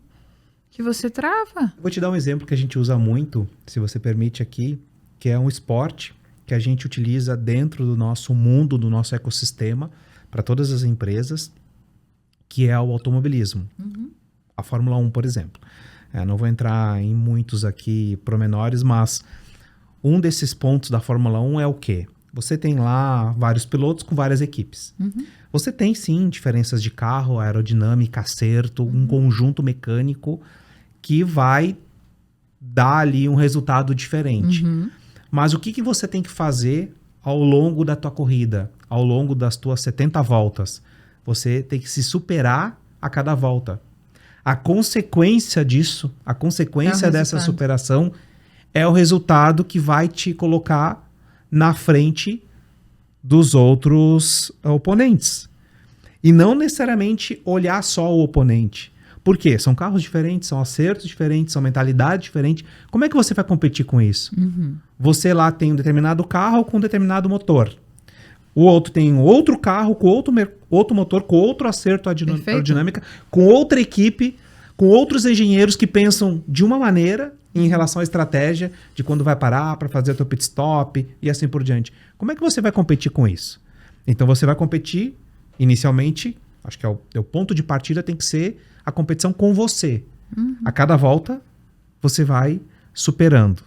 que você trava. Vou te dar um exemplo que a gente usa muito, se você permite aqui, que é um esporte que a gente utiliza dentro do nosso mundo, do nosso ecossistema, para todas as empresas, que é o automobilismo. Uhum. A Fórmula 1, por exemplo. Não vou entrar em muitos aqui promenores, mas um desses pontos da Fórmula 1 é o quê? Você tem lá vários pilotos com várias equipes. Uhum. Você tem, sim, diferenças de carro, aerodinâmica, acerto, um conjunto mecânico que vai dar ali um resultado diferente. Uhum. Mas o que você tem que fazer ao longo da tua corrida, ao longo das tuas 70 voltas? Você tem que se superar a cada volta. A consequência disso, a consequência dessa superação é o resultado que vai te colocar na frente dos outros oponentes. E não necessariamente olhar só o oponente. Por quê? São carros diferentes, são acertos diferentes, são mentalidades diferentes. Como é que você vai competir com isso? Uhum. Você lá tem um determinado carro com um determinado motor. O outro tem outro carro com outro motor, com outro acerto aerodinâmica, com outra equipe, com outros engenheiros que pensam de uma maneira em relação à estratégia de quando vai parar para fazer o teu pit stop e assim por diante. Como é que você vai competir com isso? Então você vai competir, inicialmente, acho que o ponto de partida tem que ser a competição com você. Uhum. A cada volta, você vai superando.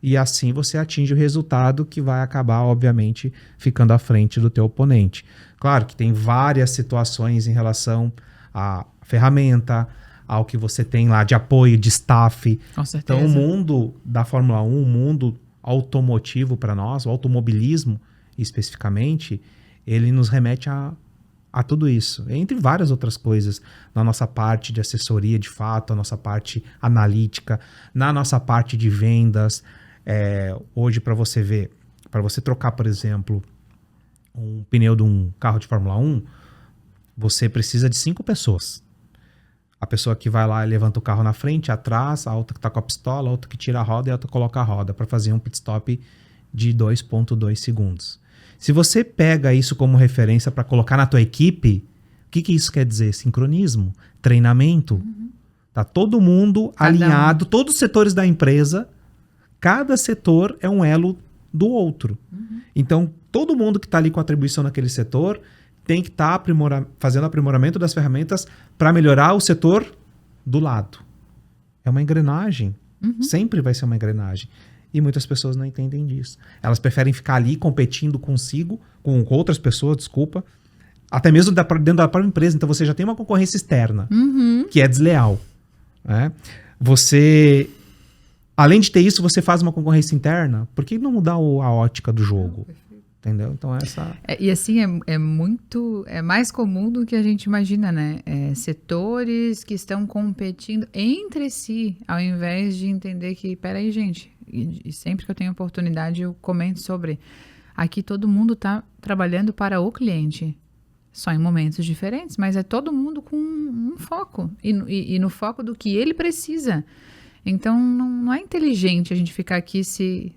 E assim você atinge o resultado que vai acabar, obviamente, ficando à frente do teu oponente. Claro que tem várias situações em relação à ferramenta, ao que você tem lá de apoio, de staff. Com certeza. Então, o mundo da Fórmula 1, o mundo automotivo para nós, o automobilismo especificamente, ele nos remete a tudo isso, entre várias outras coisas, na nossa parte de assessoria de fato, a nossa parte analítica, na nossa parte de vendas. Hoje, para para você trocar, por exemplo, um pneu de um carro de Fórmula 1, você precisa de 5 pessoas. A pessoa que vai lá e levanta o carro na frente, atrás, a outra que está com a pistola, a outra que tira a roda e a outra coloca a roda para fazer um pit stop de 2,2 segundos. Se você pega isso como referência para colocar na tua equipe, o que isso quer dizer? Sincronismo, treinamento. Tá todo mundo alinhado, todos os setores da empresa, cada setor é um elo do outro. Então, todo mundo que está ali com atribuição naquele setor tem que estar fazendo aprimoramento das ferramentas para melhorar o setor do lado. É uma engrenagem. Sempre vai ser uma engrenagem. E muitas pessoas não entendem disso. Elas preferem ficar ali competindo consigo, com outras pessoas, desculpa, até mesmo dentro da própria empresa. Então você já tem uma concorrência externa, que é desleal. Né? Você, além de ter isso, você faz uma concorrência interna. Por que não mudar a ótica do jogo? Entendeu? Então essa... E assim, é mais comum do que a gente imagina, né? Setores que estão competindo entre si, ao invés de entender que, peraí, gente, e sempre que eu tenho oportunidade eu comento sobre, aqui todo mundo está trabalhando para o cliente, só em momentos diferentes, mas é todo mundo com um foco, e no foco do que ele precisa. Então, não é inteligente a gente ficar aqui se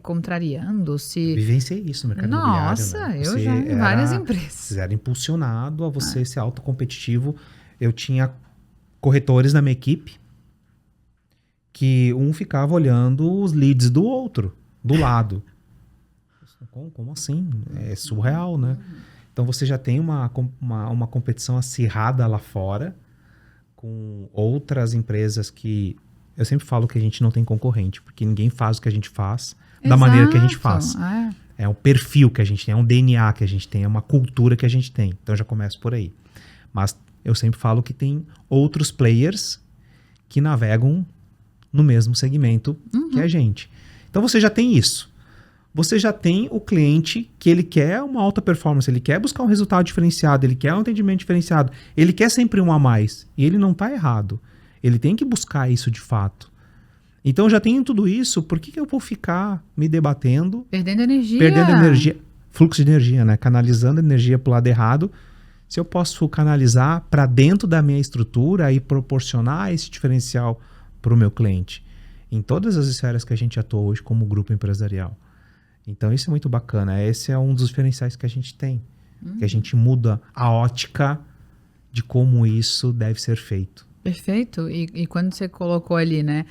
contrariando, se... Vivenciei isso no mercado imobiliário. Nossa, né? eu já em várias empresas. Você era impulsionado a você ser autocompetitivo. Eu tinha corretores na minha equipe que um ficava olhando os leads do outro, do lado. Como assim? É surreal, né? Então você já tem uma competição acirrada lá fora com outras empresas que... Eu sempre falo que a gente não tem concorrente, porque ninguém faz o que a gente faz da maneira que a gente faz. É um perfil que a gente tem, é um DNA que a gente tem, é uma cultura que a gente tem. Então já começa por aí. Mas eu sempre falo que tem outros players que navegam no mesmo segmento que a gente. Então você já tem isso. Você já tem o cliente que ele quer uma alta performance, ele quer buscar um resultado diferenciado, ele quer um atendimento diferenciado, ele quer sempre um a mais. E ele não está errado. Ele tem que buscar isso de fato. Então, já tenho tudo isso, por que eu vou ficar me debatendo? Perdendo energia. Perdendo energia, fluxo de energia, né? Canalizando energia para o lado errado. Se eu posso canalizar para dentro da minha estrutura e proporcionar esse diferencial para o meu cliente. Em todas as esferas que a gente atua hoje como grupo empresarial. Então, isso é muito bacana. Esse é um dos diferenciais que a gente tem. Que a gente muda a ótica de como isso deve ser feito. Perfeito. E quando você colocou ali, né,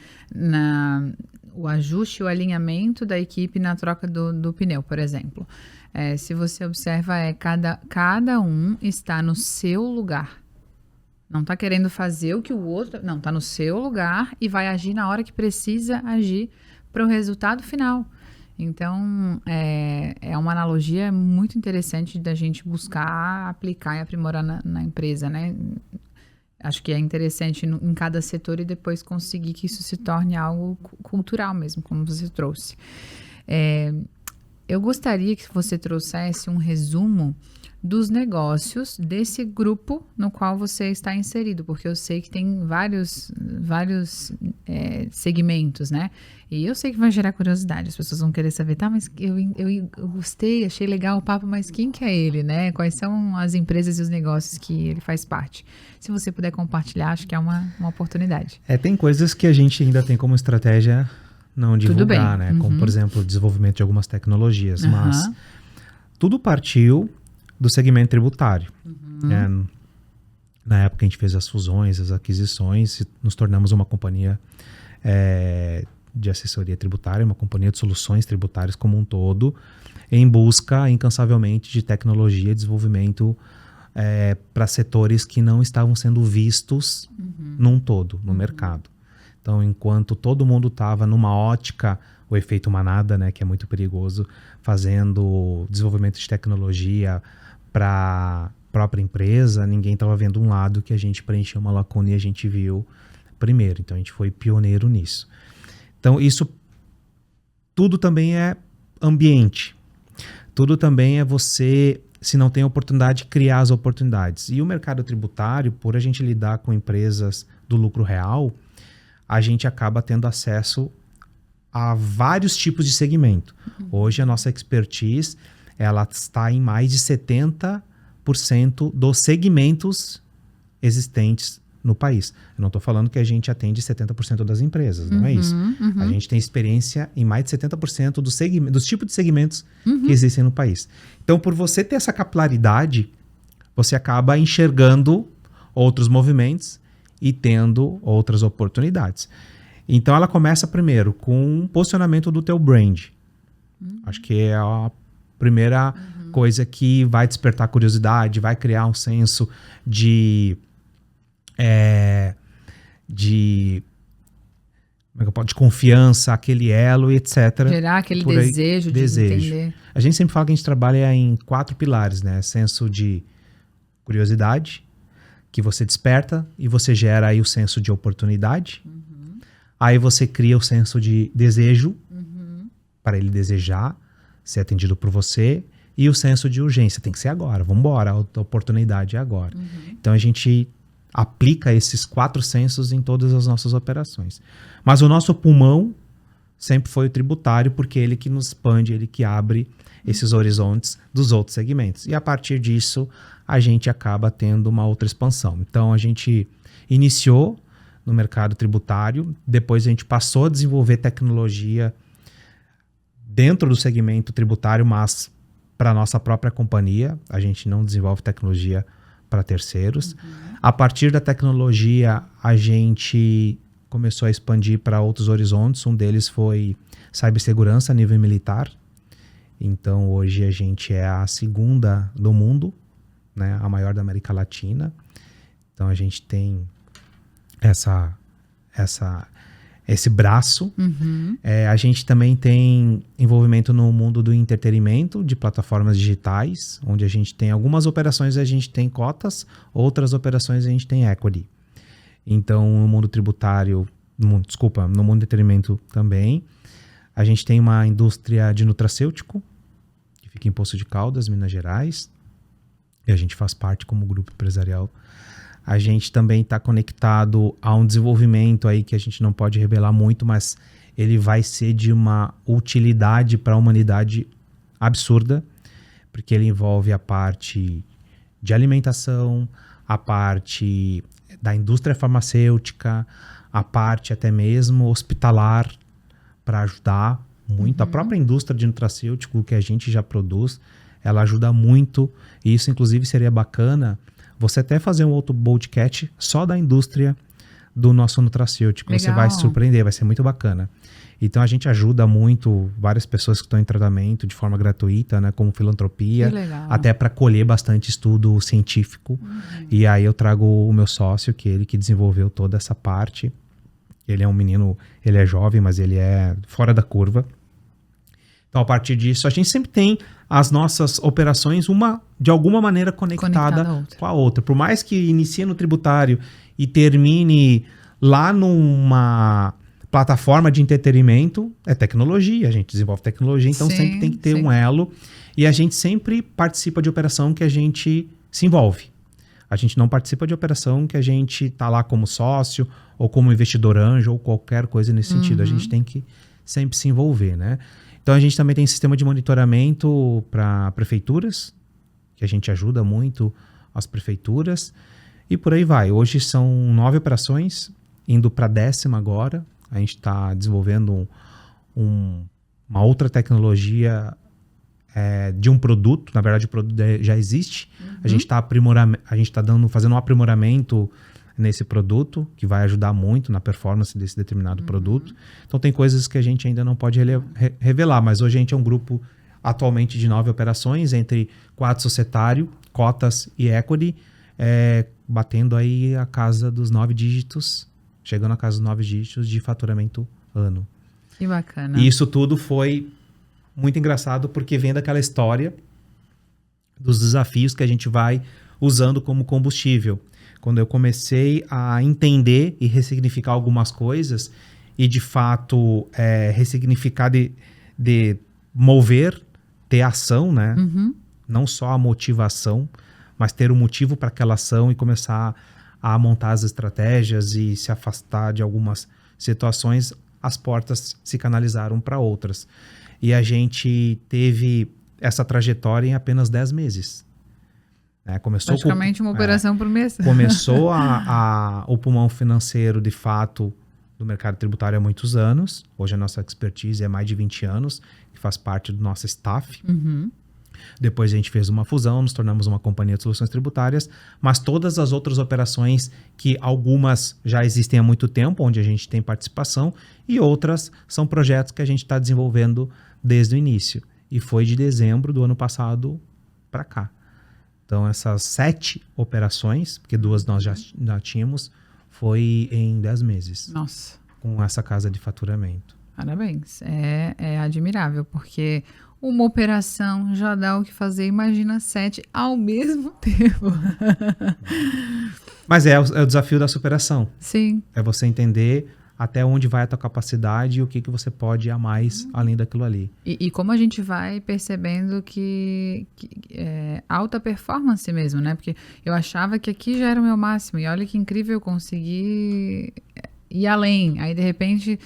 o ajuste, o alinhamento da equipe na troca do pneu, por exemplo. Se você observa, cada um está no seu lugar. Não está querendo fazer o que o outro... Não, está no seu lugar e vai agir na hora que precisa agir para o resultado final. Então, é uma analogia muito interessante da gente buscar aplicar e aprimorar na empresa, né? Acho que é interessante em cada setor e depois conseguir que isso se torne algo cultural mesmo, como você trouxe. Eu gostaria que você trouxesse um resumo dos negócios desse grupo no qual você está inserido, porque eu sei que tem vários segmentos, né? E eu sei que vai gerar curiosidade, as pessoas vão querer saber, tá, mas eu gostei, achei legal o papo, mas quem que é ele, né? Quais são as empresas e os negócios que ele faz parte? Se você puder compartilhar, acho que é uma oportunidade. Tem coisas que a gente ainda tem como estratégia não divulgar, né? Como, por exemplo, o desenvolvimento de algumas tecnologias, mas tudo partiu do segmento tributário. Na época a gente fez as fusões, as aquisições, nos tornamos uma companhia de assessoria tributária, uma companhia de soluções tributárias como um todo, em busca incansavelmente de tecnologia e desenvolvimento para setores que não estavam sendo vistos num todo, no mercado. Então, enquanto todo mundo estava numa ótica, o efeito manada, né, que é muito perigoso, fazendo desenvolvimento de tecnologia para a própria empresa, ninguém estava vendo um lado que a gente preencheu uma lacuna e a gente viu primeiro. Então, a gente foi pioneiro nisso. Então, isso tudo também é ambiente. Tudo também é você, se não tem oportunidade, criar as oportunidades. E o mercado tributário, por a gente lidar com empresas do lucro real, a gente acaba tendo acesso a vários tipos de segmento. Hoje a nossa expertise, ela está em mais de 70% dos segmentos existentes no país. Eu não estou falando que a gente atende 70% das empresas, não é isso. A gente tem experiência em mais de 70% dos tipos de segmentos que existem no país. Então, por você ter essa capilaridade, você acaba enxergando outros movimentos e tendo outras oportunidades. Então, ela começa primeiro com um posicionamento do teu brand. Acho que é a primeira coisa que vai despertar curiosidade, vai criar um senso de confiança, aquele elo e etc. Gerar aquele desejo de entender. A gente sempre fala que a gente trabalha em 4 pilares, né? Senso de curiosidade, que você desperta e você gera aí o senso de oportunidade. Aí você cria o senso de desejo, para ele desejar ser atendido por você, e o senso de urgência, tem que ser agora, vamos embora, a oportunidade é agora. Então a gente aplica esses 4 sensos em todas as nossas operações. Mas o nosso pulmão sempre foi o tributário, porque é ele que nos expande, ele que abre esses horizontes dos outros segmentos. E a partir disso, a gente acaba tendo uma outra expansão. Então a gente iniciou no mercado tributário, depois a gente passou a desenvolver tecnologia dentro do segmento tributário, mas para a nossa própria companhia. A gente não desenvolve tecnologia para terceiros. A partir da tecnologia, a gente começou a expandir para outros horizontes. Um deles foi cibersegurança a nível militar. Então, hoje a gente é a segunda do mundo, né? A maior da América Latina. Então, a gente tem esse braço. A gente também tem envolvimento no mundo do entretenimento, de plataformas digitais, onde a gente tem algumas operações, a gente tem cotas, outras operações a gente tem equity. Então, no mundo tributário, no mundo do entretenimento também. A gente tem uma indústria de nutracêutico, que fica em Poços de Caldas, Minas Gerais, e a gente faz parte como grupo empresarial. A gente também está conectado a um desenvolvimento aí que a gente não pode revelar muito, mas ele vai ser de uma utilidade para a humanidade absurda, porque ele envolve a parte de alimentação, a parte da indústria farmacêutica, a parte até mesmo hospitalar, para ajudar muito. A própria indústria de nutracêutico que a gente já produz, ela ajuda muito, e isso inclusive seria bacana você até fazer um outro podcast só da indústria do nosso nutracêutico. Legal. Você vai se surpreender, vai ser muito bacana. Então a gente ajuda muito várias pessoas que estão em tratamento de forma gratuita, né, como filantropia, até para colher bastante estudo científico. E aí eu trago o meu sócio, que ele que desenvolveu toda essa parte. Ele é um menino, ele é jovem, mas ele é fora da curva. Então, a partir disso, a gente sempre tem as nossas operações, uma de alguma maneira conectada com a outra. Por mais que inicie no tributário e termine lá numa plataforma de entretenimento, é tecnologia, a gente desenvolve tecnologia, então sempre tem que ter um elo. E a gente sempre participa de operação que a gente se envolve. A gente não participa de operação que a gente está lá como sócio, ou como investidor anjo, ou qualquer coisa nesse sentido. A gente tem que sempre se envolver, né? Então, a gente também tem sistema de monitoramento para prefeituras, que a gente ajuda muito as prefeituras, e por aí vai. Hoje são 9 operações, indo para a 10ª agora. A gente está desenvolvendo uma outra tecnologia de um produto. Na verdade, o produto já existe. A gente está fazendo um aprimoramento nesse produto, que vai ajudar muito na performance desse determinado produto. Então tem coisas que a gente ainda não pode revelar, mas hoje a gente é um grupo atualmente de 9 operações, entre quadro societário, cotas e equity, batendo aí a casa dos 9 dígitos, chegando a casa dos 9 dígitos de faturamento ano. Que bacana. E isso tudo foi muito engraçado, porque vem daquela história dos desafios que a gente vai usando como combustível. Quando eu comecei a entender e ressignificar algumas coisas, e de fato ressignificar de mover, ter ação, né? Não só a motivação, mas ter um motivo para aquela ação e começar a montar as estratégias e se afastar de algumas situações, as portas se canalizaram para outras. E a gente teve essa trajetória em apenas 10 meses. Começou praticamente uma operação por mês. Começou o pulmão financeiro, de fato, do mercado tributário há muitos anos. Hoje a nossa expertise é mais de 20 anos, que faz parte do nosso staff. Uhum. Depois a gente fez uma fusão, nos tornamos uma companhia de soluções tributárias, mas todas as outras operações, que algumas já existem há muito tempo, onde a gente tem participação, e outras são projetos que a gente está desenvolvendo desde o início. E foi de dezembro do ano passado para cá. Então, essas 7 operações, porque 2 nós já tínhamos, foi em 10 meses. Nossa. Com essa casa de faturamento. Parabéns. É admirável, porque uma operação já dá o que fazer, imagina 7 ao mesmo tempo. Mas é o desafio da superação. Sim. É você entender até onde vai a tua capacidade e o que você pode ir a mais além daquilo ali. E como a gente vai percebendo que é alta performance mesmo, né? Porque eu achava que aqui já era o meu máximo. E olha que incrível, eu consegui ir além. Aí, de repente,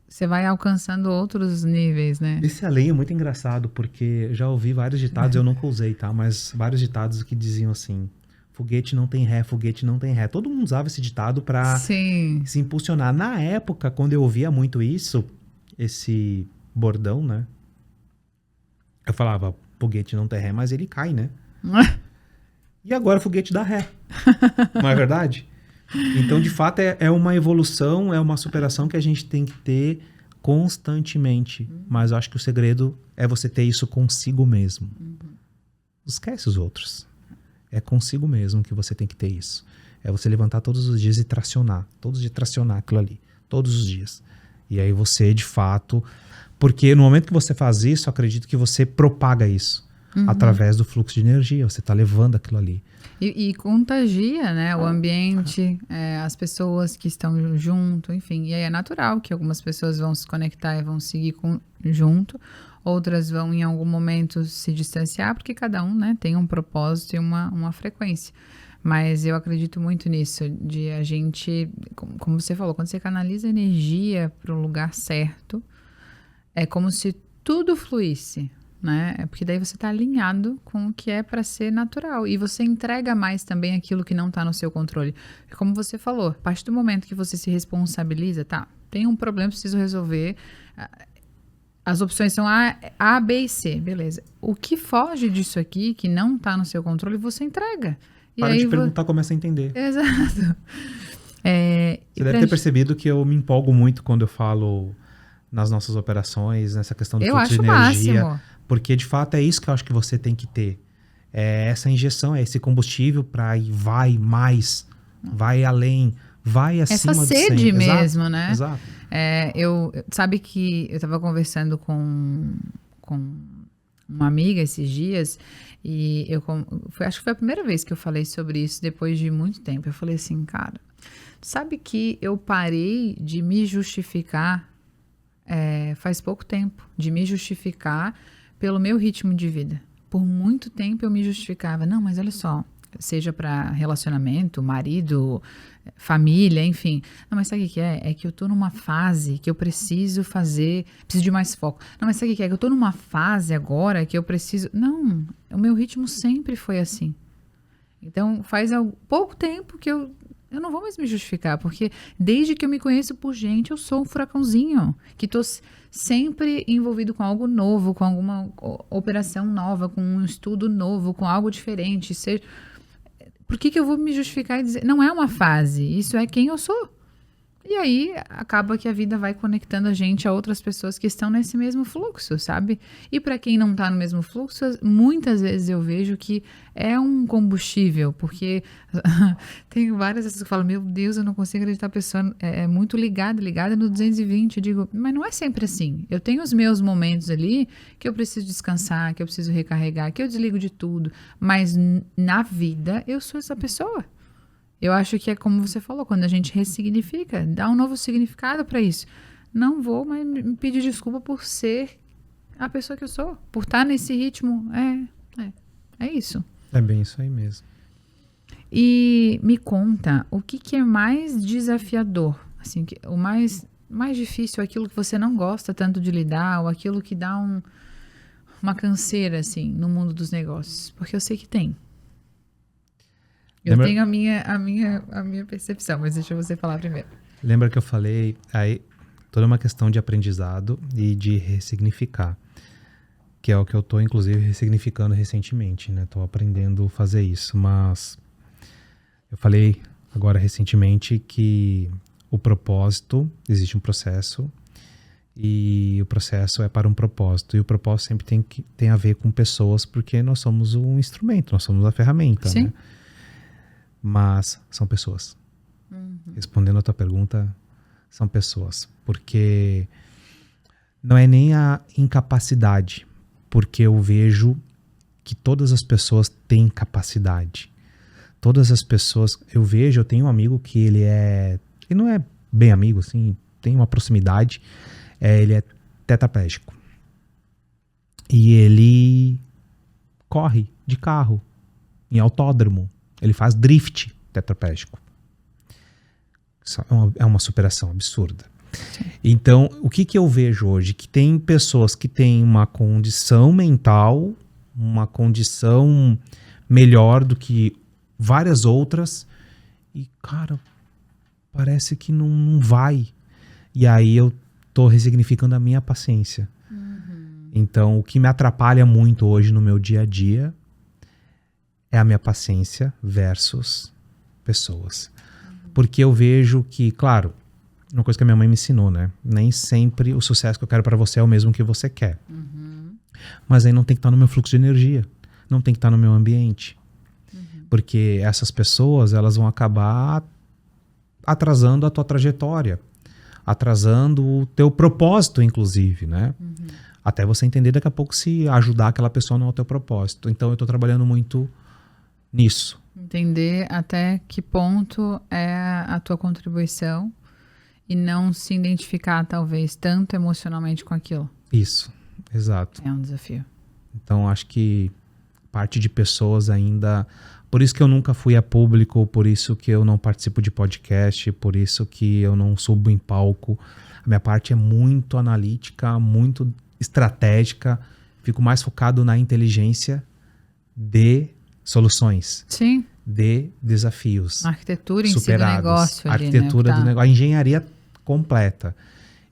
você vai alcançando outros níveis, né? Esse além é muito engraçado, porque já ouvi vários ditados, eu nunca usei, tá? Mas vários ditados que diziam assim: foguete não tem ré, foguete não tem ré. Todo mundo usava esse ditado para se impulsionar. Na época, quando eu ouvia muito isso, esse bordão, né? Eu falava, foguete não tem ré, mas ele cai, né? E agora foguete dá ré. Não é verdade? Então, de fato, é uma evolução, é uma superação que a gente tem que ter constantemente. Mas eu acho que o segredo é você ter isso consigo mesmo. Esquece os outros. É consigo mesmo que você tem que ter isso. É você levantar todos os dias e tracionar. Todos os dias tracionar aquilo ali. Todos os dias. E aí você, de fato... Porque no momento que você faz isso, eu acredito que você propaga isso. Através do fluxo de energia. Você está levando aquilo ali. E contagia, né? O ambiente, as pessoas que estão junto, enfim. E aí é natural que algumas pessoas vão se conectar e vão seguir junto. Outras vão, em algum momento, se distanciar, porque cada um, né, tem um propósito e uma frequência. Mas eu acredito muito nisso, de a gente, como você falou, quando você canaliza energia para o lugar certo, é como se tudo fluísse, né? É porque daí você está alinhado com o que é para ser natural. E você entrega mais também aquilo que não está no seu controle. Como você falou, a partir do momento que você se responsabiliza, tá, tem um problema, preciso resolver... As opções são A, B e C, beleza. O que foge disso aqui, que não está no seu controle, você entrega. E para aí de perguntar, começa a entender. Exato. Você deve ter percebido que eu me empolgo muito quando eu falo nas nossas operações, nessa questão do fluxo de energia. Máximo. Porque, de fato, é isso que eu acho que você tem que ter. É essa injeção, é esse combustível para ir, vai mais, vai além, vai acima do 100. Essa sede mesmo, Exato, né? Exato. Sabe que eu estava conversando com uma amiga esses dias e acho que foi a primeira vez que eu falei sobre isso depois de muito tempo. Eu falei assim, cara, sabe que eu parei de me justificar faz pouco tempo, de me justificar pelo meu ritmo de vida. Por muito tempo eu me justificava, não, mas olha só, seja para relacionamento, marido, família, enfim. Não, mas sabe o que é? É que eu tô numa fase que eu preciso de mais foco. Não, mas sabe o que é? Que eu tô numa fase agora que eu preciso... Não, o meu ritmo sempre foi assim. Então, faz pouco tempo que eu não vou mais me justificar, porque desde que eu me conheço por gente, eu sou um furacãozinho, que tô sempre envolvido com algo novo, com alguma operação nova, com um estudo novo, com algo diferente, Por que eu vou me justificar e dizer... Não é uma fase, isso é quem eu sou. E aí, acaba que a vida vai conectando a gente a outras pessoas que estão nesse mesmo fluxo, sabe? E para quem não tá no mesmo fluxo, muitas vezes eu vejo que é um combustível, porque tem várias pessoas que falam, meu Deus, eu não consigo acreditar, a pessoa é muito ligada no 220. Eu digo, mas não é sempre assim. Eu tenho os meus momentos ali que eu preciso descansar, que eu preciso recarregar, que eu desligo de tudo. Mas na vida, eu sou essa pessoa. Eu acho que é como você falou, quando a gente ressignifica, dá um novo significado para isso. Não vou mais me pedir desculpa por ser a pessoa que eu sou, por estar nesse ritmo. É isso. É bem isso aí mesmo. E me conta, o que é mais desafiador? Assim, o mais mais difícil, aquilo que você não gosta tanto de lidar, ou aquilo que dá uma canseira, assim, no mundo dos negócios? Porque eu sei que tem. Eu tenho a minha percepção, mas deixa você falar primeiro. Lembra que eu falei, aí toda uma questão de aprendizado e de ressignificar, que é o que eu tô, inclusive, ressignificando recentemente, né? Tô aprendendo a fazer isso, mas eu falei agora recentemente que o propósito, existe um processo e o processo é para um propósito, e o propósito sempre tem a ver com pessoas, porque nós somos um instrumento, nós somos a ferramenta, Sim. né? Mas são pessoas. Respondendo a tua pergunta, são pessoas. Porque não é nem a incapacidade, porque eu vejo que todas as pessoas têm capacidade. Todas as pessoas, eu tenho um amigo que ele não é bem amigo, assim, tem uma proximidade, ele é tetraplégico. E ele corre de carro em autódromo. Ele faz drift tetraplégico. Isso é uma superação absurda. Sim. Então, o que eu vejo hoje? Que tem pessoas que têm uma condição mental, uma condição melhor do que várias outras, e, cara, parece que não vai. E aí eu tô ressignificando a minha paciência. Então, o que me atrapalha muito hoje no meu dia a dia é a minha paciência versus pessoas. Porque eu vejo que, claro, uma coisa que a minha mãe me ensinou, né? Nem sempre o sucesso que eu quero para você é o mesmo que você quer. Mas aí não tem que estar no meu fluxo de energia. Não tem que estar no meu ambiente. Porque essas pessoas, elas vão acabar atrasando a tua trajetória. Atrasando o teu propósito, inclusive, né? Até você entender daqui a pouco se ajudar aquela pessoa não é o teu propósito. Então eu tô trabalhando muito nisso. Entender até que ponto é a tua contribuição e não se identificar, talvez, tanto emocionalmente com aquilo. Isso, exato. É um desafio. Então, acho que parte de pessoas ainda... Por isso que eu nunca fui a público, por isso que eu não participo de podcast, por isso que eu não subo em palco. A minha parte é muito analítica, muito estratégica. Fico mais focado na inteligência de soluções. Sim. De desafios. A arquitetura em superados. Si do negócio. A arquitetura ali, né? do negócio. A engenharia completa.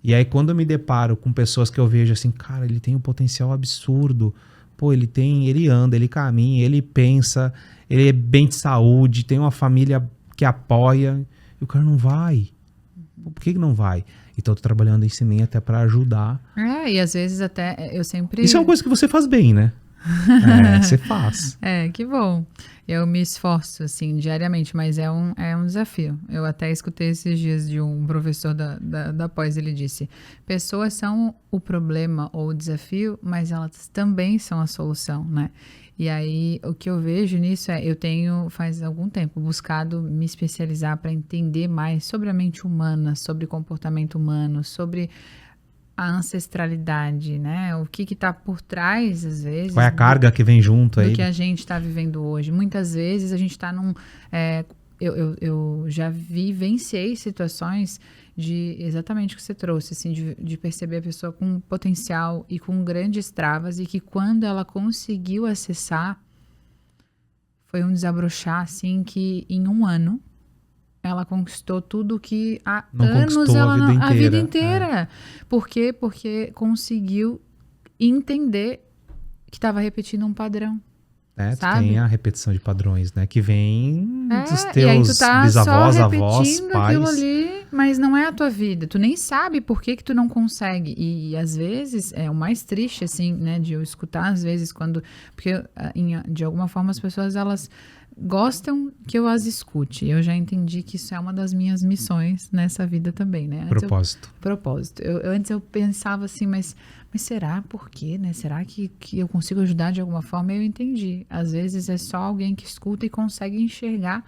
E aí quando eu me deparo com pessoas que eu vejo assim, cara, ele tem um potencial absurdo. Pô, ele anda, ele caminha, ele pensa, ele é bem de saúde, tem uma família que apoia. E o cara não vai. Por que não vai? Então eu tô trabalhando em mim até para ajudar. E às vezes até eu sempre... Isso é uma coisa que você faz bem, né? Você faz. Que bom. Eu me esforço, assim, diariamente, mas é um desafio. Eu até escutei esses dias de um professor da pós, ele disse, pessoas são o problema ou o desafio, mas elas também são a solução, né? E aí, o que eu vejo nisso eu tenho, faz algum tempo, buscado me especializar para entender mais sobre a mente humana, sobre comportamento humano, sobre a ancestralidade, né? O que está por trás, às vezes... Qual é a carga que vem junto aí? Do que a gente está vivendo hoje. Muitas vezes a gente está num... Eu já vivenciei situações de exatamente o que você trouxe, assim, de perceber a pessoa com potencial e com grandes travas, e que quando ela conseguiu acessar, foi um desabrochar, assim, que em um ano ela conquistou tudo que há anos a vida inteira. Por quê? Porque conseguiu entender que estava repetindo um padrão. Sabe? Tem a repetição de padrões, né? Que vem dos teus e aí tu tá bisavós, só avós, pais. Aquilo ali, mas não é a tua vida. Tu nem sabe por que tu não consegue. E às vezes, é o mais triste, assim, né? De eu escutar, às vezes, quando... Porque, de alguma forma, as pessoas, elas gostam que eu as escute. Eu já entendi que isso é uma das minhas missões nessa vida também, né? Propósito. Antes eu pensava assim, mas será por quê, né? Será que eu consigo ajudar de alguma forma? Eu entendi. Às vezes é só alguém que escuta e consegue enxergar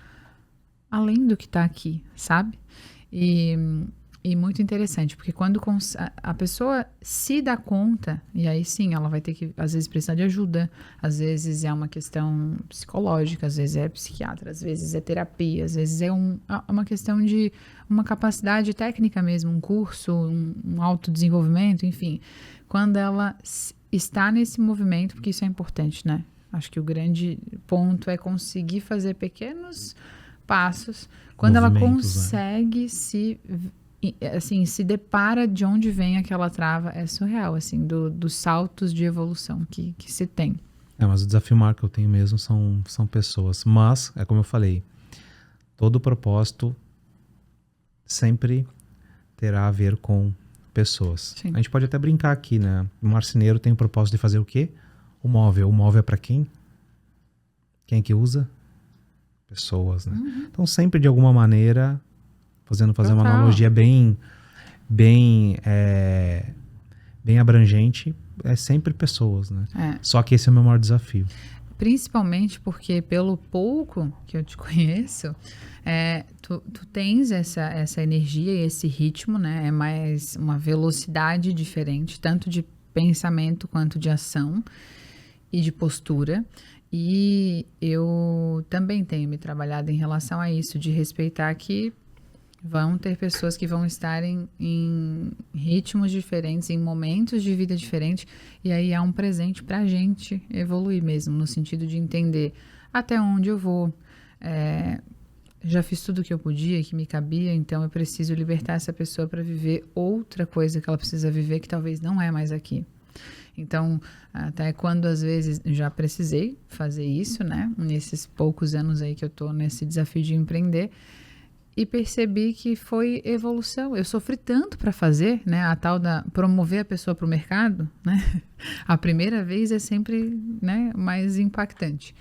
além do que está aqui, sabe? E E muito interessante, porque quando a pessoa se dá conta, e aí sim, ela vai ter que, às vezes, precisar de ajuda, às vezes é uma questão psicológica, às vezes é psiquiatra, às vezes é terapia, às vezes é uma questão de uma capacidade técnica mesmo, um curso, um autodesenvolvimento, enfim. Quando ela está nesse movimento, porque isso é importante, né? Acho que o grande ponto é conseguir fazer pequenos passos. Quando ela consegue se depara de onde vem aquela trava, é surreal, assim, dos saltos de evolução que se tem. Mas o desafio maior que eu tenho mesmo são pessoas. Mas, é como eu falei, todo propósito sempre terá a ver com pessoas. Sim. A gente pode até brincar aqui, né? O marceneiro tem o propósito de fazer o quê? O móvel. O móvel é para quem? Quem é que usa? Pessoas, né? Uhum. Então, sempre de alguma maneira, fazer uma analogia bem abrangente, é sempre pessoas, né? Só que esse é o meu maior desafio. Principalmente porque, pelo pouco que eu te conheço, tu tens essa energia e esse ritmo, né? É mais uma velocidade diferente, tanto de pensamento quanto de ação e de postura. E eu também tenho me trabalhado em relação a isso, de respeitar que vão ter pessoas que vão estar em ritmos diferentes, em momentos de vida diferentes, e aí há um presente pra gente evoluir mesmo, no sentido de entender até onde eu vou. Já fiz tudo o que eu podia, que me cabia, então eu preciso libertar essa pessoa para viver outra coisa que ela precisa viver, que talvez não é mais aqui. Então, até quando às vezes já precisei fazer isso, né? Nesses poucos anos aí que eu tô nesse desafio de empreender, e percebi que foi evolução. Eu sofri tanto para fazer, né? A tal da promover a pessoa para o mercado, né? A primeira vez é sempre, né, mais impactante.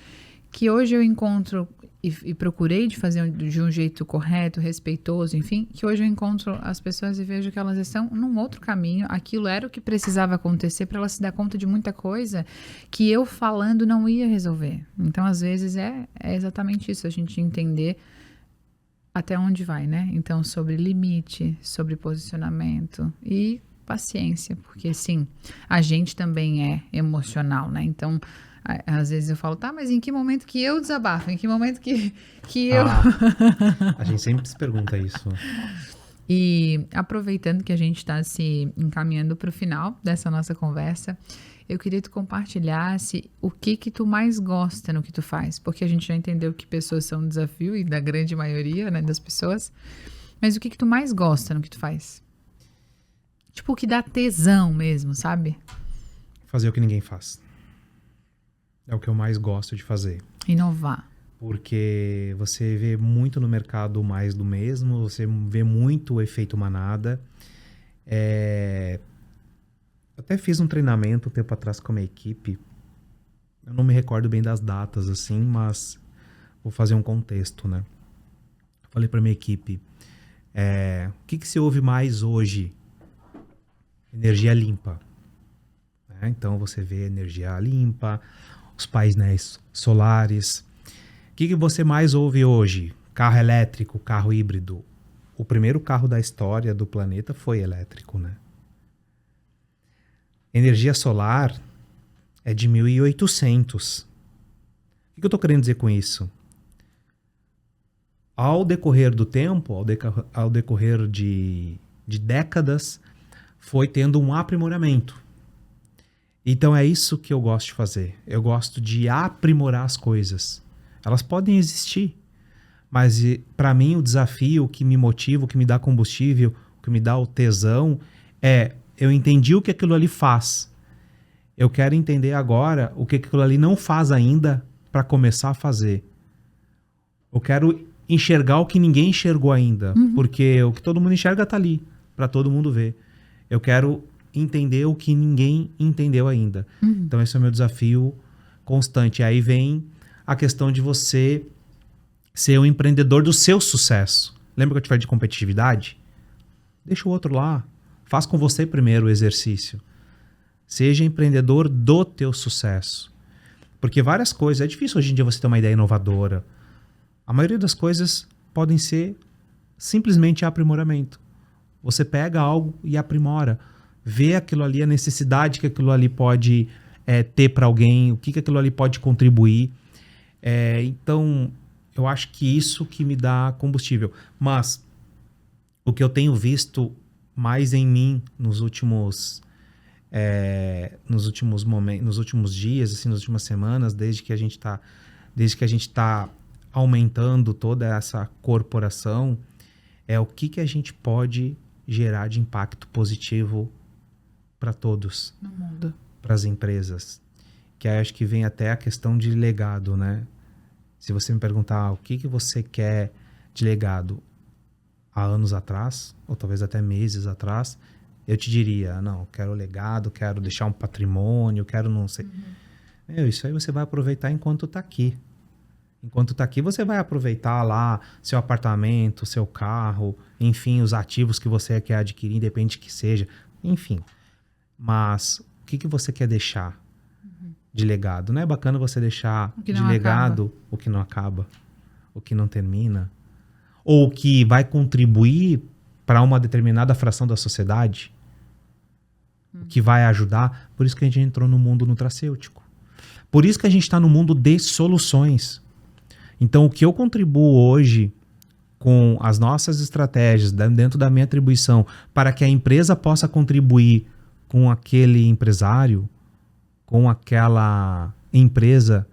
Que hoje eu encontro e procurei de fazer de um jeito correto, respeitoso, enfim, que hoje eu encontro as pessoas e vejo que elas estão num outro caminho. Aquilo era o que precisava acontecer para elas se dar conta de muita coisa que eu falando não ia resolver. Então, às vezes, é exatamente isso, a gente entender até onde vai, né? Então, sobre limite, sobre posicionamento e paciência, porque, sim, a gente também é emocional, né? Então, às vezes eu falo, tá, mas em que momento que eu desabafo? Em que momento que eu... A gente sempre se pergunta isso. E aproveitando que a gente está se encaminhando para o final dessa nossa conversa, eu queria que tu compartilhasse o que tu mais gosta no que tu faz. Porque a gente já entendeu que pessoas são um desafio, e da grande maioria, né, das pessoas. Mas o que tu mais gosta no que tu faz? Tipo, o que dá tesão mesmo, sabe? Fazer o que ninguém faz. É o que eu mais gosto de fazer. Inovar. Porque você vê muito no mercado mais do mesmo, você vê muito o efeito manada. Até fiz um treinamento um tempo atrás com a minha equipe. Eu não me recordo bem das datas, assim, mas vou fazer um contexto, né? Falei para minha equipe, o que se ouve mais hoje? Energia limpa. Então você vê energia limpa, os painéis solares. O que você mais ouve hoje? Carro elétrico, carro híbrido. O primeiro carro da história do planeta foi elétrico, né? Energia solar é de 1800. O que eu estou querendo dizer com isso? Ao decorrer do tempo, ao decorrer de décadas, foi tendo um aprimoramento. Então é isso que eu gosto de fazer. Eu gosto de aprimorar as coisas. Elas podem existir, mas para mim o desafio, o que me motiva, o que me dá combustível, o que me dá o tesão eu entendi o que aquilo ali faz. Eu quero entender agora o que aquilo ali não faz ainda para começar a fazer. Eu quero enxergar o que ninguém enxergou ainda, porque o que todo mundo enxerga está ali, para todo mundo ver. Eu quero entender o que ninguém entendeu ainda. Então esse é o meu desafio constante. Aí vem a questão de você ser um empreendedor do seu sucesso. Lembra que eu te falei de competitividade? Deixa o outro lá. Faz com você primeiro o exercício. Seja empreendedor do teu sucesso. Porque várias coisas... É difícil hoje em dia você ter uma ideia inovadora. A maioria das coisas podem ser simplesmente aprimoramento. Você pega algo e aprimora. Vê aquilo ali, a necessidade que aquilo ali pode ter para alguém, o que aquilo ali pode contribuir. Então, eu acho que isso que me dá combustível. Mas o que eu tenho visto mais em mim nos últimos momentos, nos últimos dias, assim, nas últimas semanas, desde que a gente está aumentando toda essa corporação, é o que a gente pode gerar de impacto positivo para todos, no mundo, para as empresas. Que aí acho que vem até a questão de legado, né? Se você me perguntar o que você quer de legado há anos atrás, ou talvez até meses atrás, eu te diria, não, quero legado, quero deixar um patrimônio, quero não sei. Isso aí você vai aproveitar enquanto está aqui. Enquanto está aqui, você vai aproveitar lá seu apartamento, seu carro, enfim, os ativos que você quer adquirir, independente que seja, enfim. Mas o que você quer deixar de legado? Não é bacana você deixar de legado o que não acaba, o que não termina, ou o que vai contribuir para uma determinada fração da sociedade, o que vai ajudar? Por isso que a gente entrou no mundo nutracêutico. Por isso que a gente está no mundo de soluções. Então, o que eu contribuo hoje com as nossas estratégias dentro da minha atribuição para que a empresa possa contribuir com aquele empresário, com aquela empresa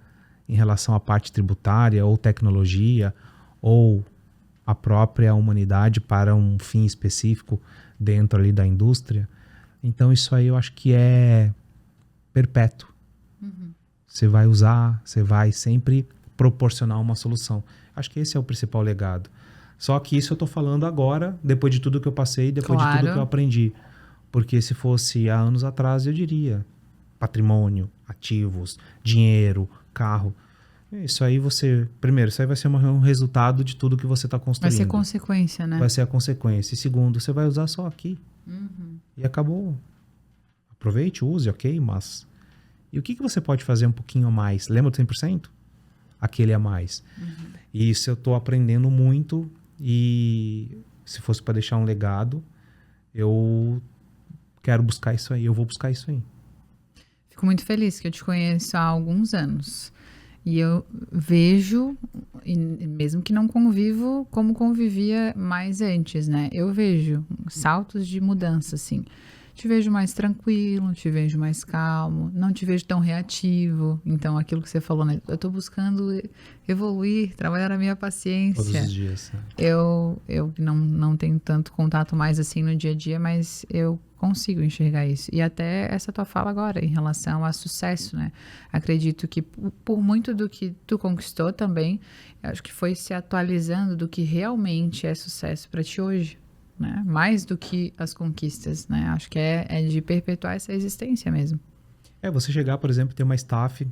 em relação à parte tributária ou tecnologia ou a própria humanidade para um fim específico dentro ali da indústria. Então isso aí eu acho que é perpétuo. Você vai usar, você vai sempre proporcionar uma solução. Acho que esse é o principal legado. Só que isso eu estou falando agora, depois de tudo que eu passei, depois de tudo que eu aprendi. Porque se fosse há anos atrás, eu diria patrimônio, ativos, dinheiro, carro. Isso aí primeiro, isso aí vai ser um resultado de tudo que você está construindo. Vai ser consequência, né? Vai ser a consequência. E segundo, você vai usar só aqui. E acabou. Aproveite, use, ok, mas... E o que você pode fazer um pouquinho a mais? Lembra do 100%? Aquele a mais. E isso eu estou aprendendo muito e se fosse para deixar um legado, eu quero buscar isso aí, eu vou buscar isso aí. Fico muito feliz que eu te conheço há alguns anos. E eu vejo, e mesmo que não convivo como convivia mais antes, né? Eu vejo saltos de mudança, assim. Te vejo mais tranquilo, te vejo mais calmo, não te vejo tão reativo. Então, aquilo que você falou, né? Eu tô buscando evoluir, trabalhar a minha paciência. Todos os dias. Né? Eu não tenho tanto contato mais assim no dia a dia, mas eu consigo enxergar isso. E até essa tua fala agora, em relação a sucesso, né? Acredito que por muito do que tu conquistou também, acho que foi se atualizando do que realmente é sucesso para ti hoje. Né? Mais do que as conquistas, né? Acho que é de perpetuar essa existência mesmo. Você chegar, por exemplo, ter uma staff,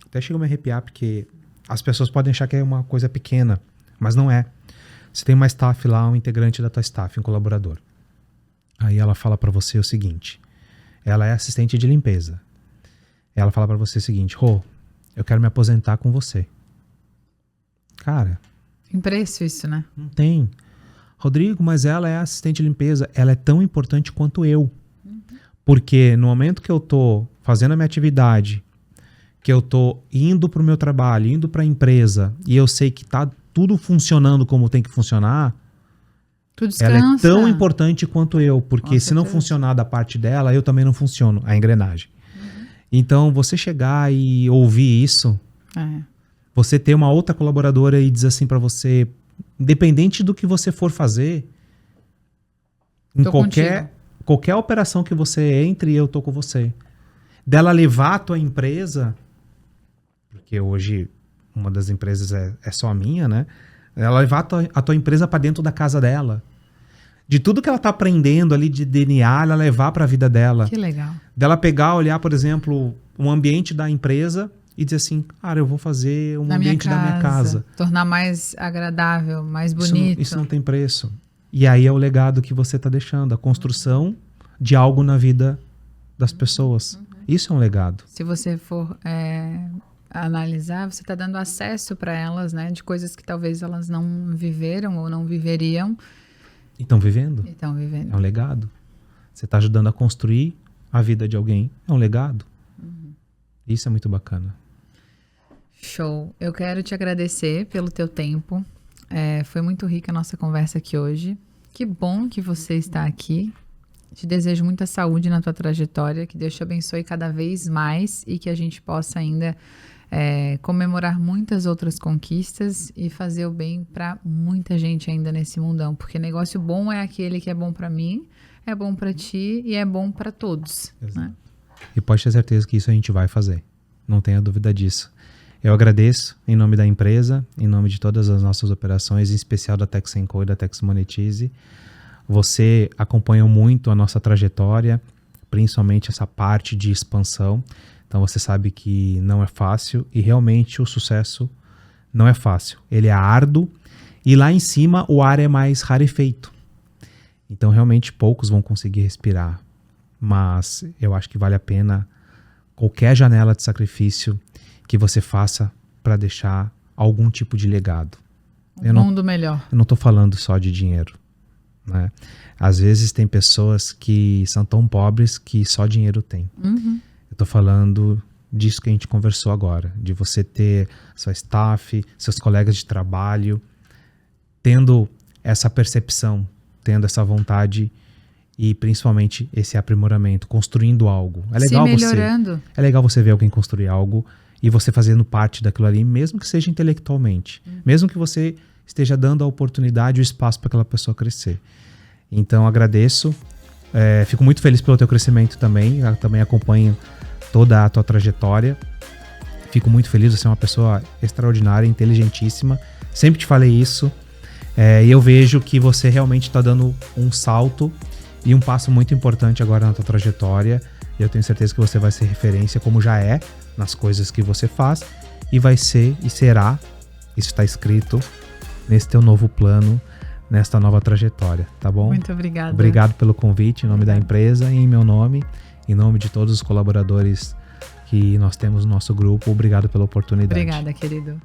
até chega a me arrepiar, porque as pessoas podem achar que é uma coisa pequena, mas não é. Você tem uma staff lá, um integrante da tua staff, um colaborador. Aí ela fala pra você o seguinte, ela é assistente de limpeza. Ela fala pra você o seguinte, eu quero me aposentar com você. Cara... Tem preço isso, né? Não tem. Rodrigo, mas ela é assistente de limpeza. Ela é tão importante quanto eu. Porque no momento que eu tô fazendo a minha atividade, que eu tô indo pro meu trabalho, indo pra empresa, e eu sei que tá tudo funcionando como tem que funcionar, tu descansa. Ela é tão importante quanto eu. Porque se não funcionar da parte dela, eu também não funciono, a engrenagem. Então, você chegar e ouvir isso, você ter uma outra colaboradora e dizer assim pra você... Independente do que você for fazer, em qualquer operação que você entre, eu tô com você. Dela levar a tua empresa, porque hoje uma das empresas é só a minha, né? Ela levar a tua empresa para dentro da casa dela. De tudo que ela tá aprendendo ali de DNA, ela levar para a vida dela. Que legal. Dela pegar, olhar, por exemplo, um ambiente da empresa... E dizer assim, cara, eu vou fazer um ambiente da minha casa. Tornar mais agradável, mais bonito. Isso não tem preço. E aí é o legado que você está deixando, a construção de algo na vida das pessoas. Isso é um legado. Se você for analisar, você está dando acesso para elas, né, de coisas que talvez elas não viveram ou não viveriam. E estão vivendo. Então, vivendo. É um legado. Você está ajudando a construir a vida de alguém. É um legado. Isso é muito bacana. Show. Eu quero te agradecer pelo teu tempo. Foi muito rica a nossa conversa aqui hoje. Que bom que você está aqui. Te desejo muita saúde na tua trajetória. Que Deus te abençoe cada vez mais e que a gente possa ainda comemorar muitas outras conquistas e fazer o bem para muita gente ainda nesse mundão. Porque negócio bom é aquele que é bom para mim, é bom para ti e é bom para todos. Né? E pode ter certeza que isso a gente vai fazer. Não tenha dúvida disso. Eu agradeço em nome da empresa, em nome de todas as nossas operações, em especial da Tex & Co e da Tex Monetize. Você acompanhou muito a nossa trajetória, principalmente essa parte de expansão. Então você sabe que não é fácil e realmente o sucesso não é fácil. Ele é árduo e lá em cima o ar é mais rarefeito. Então realmente poucos vão conseguir respirar. Mas eu acho que vale a pena qualquer janela de sacrifício que você faça para deixar algum tipo de legado. Mundo melhor. Eu não estou falando só de dinheiro. Né? Às vezes tem pessoas que são tão pobres que só dinheiro tem. Eu estou falando disso que a gente conversou agora, de você ter sua staff, seus colegas de trabalho, tendo essa percepção, tendo essa vontade e principalmente esse aprimoramento, construindo algo. É legal se melhorando. É legal você ver alguém construir algo e você fazendo parte daquilo ali, mesmo que seja intelectualmente, mesmo que você esteja dando a oportunidade e o espaço para aquela pessoa crescer. Então agradeço, fico muito feliz pelo teu crescimento também, eu também acompanho toda a tua trajetória, fico muito feliz, você é uma pessoa extraordinária, inteligentíssima, sempre te falei isso, e eu vejo que você realmente está dando um salto e um passo muito importante agora na tua trajetória. Eu tenho certeza que você vai ser referência, como já é, nas coisas que você faz, e vai ser e será, isso está escrito, nesse teu novo plano, nesta nova trajetória, tá bom? Muito obrigada. Obrigado pelo convite em nome da empresa e em meu nome, em nome de todos os colaboradores que nós temos no nosso grupo. Obrigado pela oportunidade. Obrigada, querido.